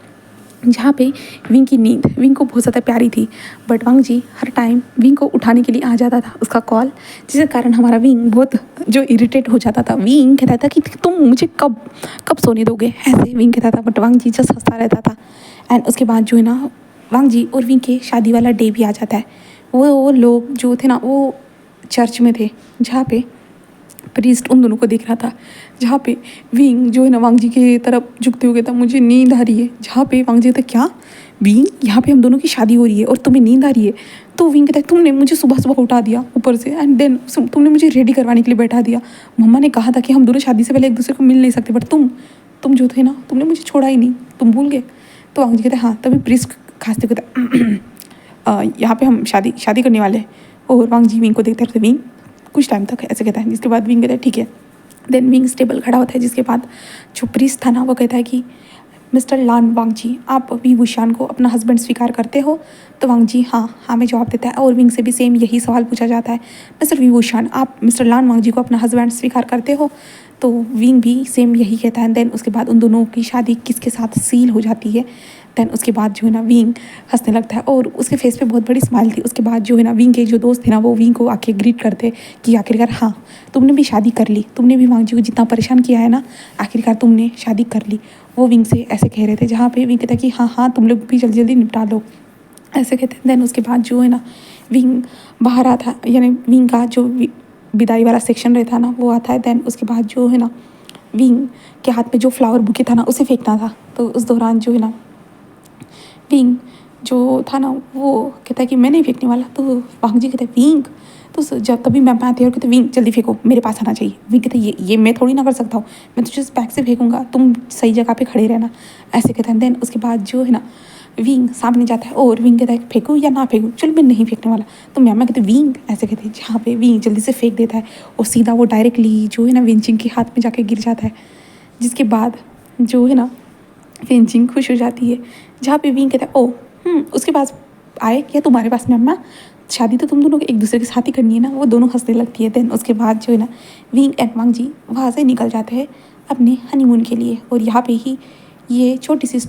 जहाँ पे विंग की नींद विंग को बहुत ज़्यादा प्यारी थी। बट वांग जी हर टाइम विंग को उठाने के लिए आ जाता था उसका कॉल, जिसके कारण हमारा विंग बहुत जो इरिटेट हो जाता था। विंग कहता था कि तुम मुझे कब सोने दोगे, ऐसे विंग कहता था। बट वांग जी जस्ट हंसता रहता था। एंड उसके बाद जो है ना वांग जी और विंग के शादी वाला डे भी आ जाता है। वो लोग जो थे ना वो चर्च में थे, जहाँ पे प्रीस्ट उन दोनों को देख रहा था, जहाँ पे विंग जो है ना वांग जी की तरफ झुकते हुए था मुझे नींद आ रही है। जहाँ पे वांग जी था क्या विंग यहाँ पे हम दोनों की शादी हो रही है और तुम्हें नींद आ रही है। तो विंग कहता है तुमने मुझे सुबह सुबह उठा दिया ऊपर से, एंड देन तुमने मुझे रेडी करवाने के लिए बैठा दिया। मम्मा ने कहा था कि हम दोनों शादी से पहले एक दूसरे को मिल नहीं सकते, बट तुम जो थे ना तुमने मुझे छोड़ा ही नहीं, तुम भूल गए। तो वांग जी कहते हाँ, तभी प्रीस्ट खांसते कहता यहाँ पे हम शादी करने वाले हैं। और वांग जी विंग को देखते रहते, विंग कुछ टाइम तक ऐसे कहता है, जिसके बाद विंग कहता है ठीक है। देन विंग स्टेबल खड़ा होता है, जिसके बाद जो प्रीस्ट था ना वो कहता है कि मिस्टर लान वांग जी आप वी वुशान को अपना हस्बैंड स्वीकार करते हो। तो वांग जी हाँ में जवाब देता है, और विंग से भी सेम यही सवाल पूछा जाता है, मिस्टर वी वुशान आप मिस्टर लान वांग जी को अपना हस्बैंड स्वीकार करते हो। तो विंग भी सेम यही कहता है। देन उसके बाद उन दोनों की शादी किसके साथ सील हो जाती है। देन उसके बाद जो है ना विंग हंसने लगता है और उसके फेस पे बहुत बड़ी स्माइल थी। उसके बाद जो है ना विंग के जो दोस्त थे ना वो विंग को आके ग्रीट करते कि आखिरकार हाँ तुमने भी शादी कर ली, तुमने भी वांग जी को जितना परेशान किया है ना आखिरकार तुमने शादी कर ली। वो विंग से ऐसे कह रहे थे, जहाँ पे विंग कहता है कि हाँ हाँ तुम लोग भी जल्दी जल्दी निपटा लो, ऐसे कहते हैं। देन उसके बाद जो है ना विंग बाहर आता है, यानी विंग का जो विदाई वाला सेक्शन रहता है ना वो आता है। देन उसके बाद जो है ना विंग के हाथ में जो फ्लावर बुके था ना उसे फेंकना था। तो उस दौरान जो है ना विंग जो था ना वो कहता है कि मैं नहीं फेंकने वाला। तो वांग जी कहते हैं विंग, तो जब तभी मैं आती है और कहते विंग जल्दी फेंको, मेरे पास आना चाहिए। विंग कहते ये मैं थोड़ी ना कर सकता हूँ, मैं तुझे बैग से फेंकूंगा, तुम सही जगह पे खड़े रहना, ऐसे कहते हैं। देन उसके बाद जो है ना विंग सामने जाता है और विंग कहता है फेंकूँ या ना फेंकूँ, चल मैं नहीं फेंकने वाला। तो मैम कहते विंग ऐसे कहते हैं, जहाँ पे विंग जल्दी से फेंक देता है और सीधा वो डायरेक्टली जो है ना विंचिंग के हाथ में जाके गिर जाता है। जिसके बाद जो है ना विंचिंग खुश हो जाती है, जहाँ पे विंग कहता है ओ उसके पास आए क्या तुम्हारे पास मैम, शादी तो तुम दोनों को एक दूसरे के साथ ही करनी है ना। वो दोनों हंसने लगती है। देन उसके बाद जो है ना विंग एंड वांग जी वहाँ से निकल जाते हैं अपने हनीमून के लिए। और यहाँ पे ही ये छोटी सी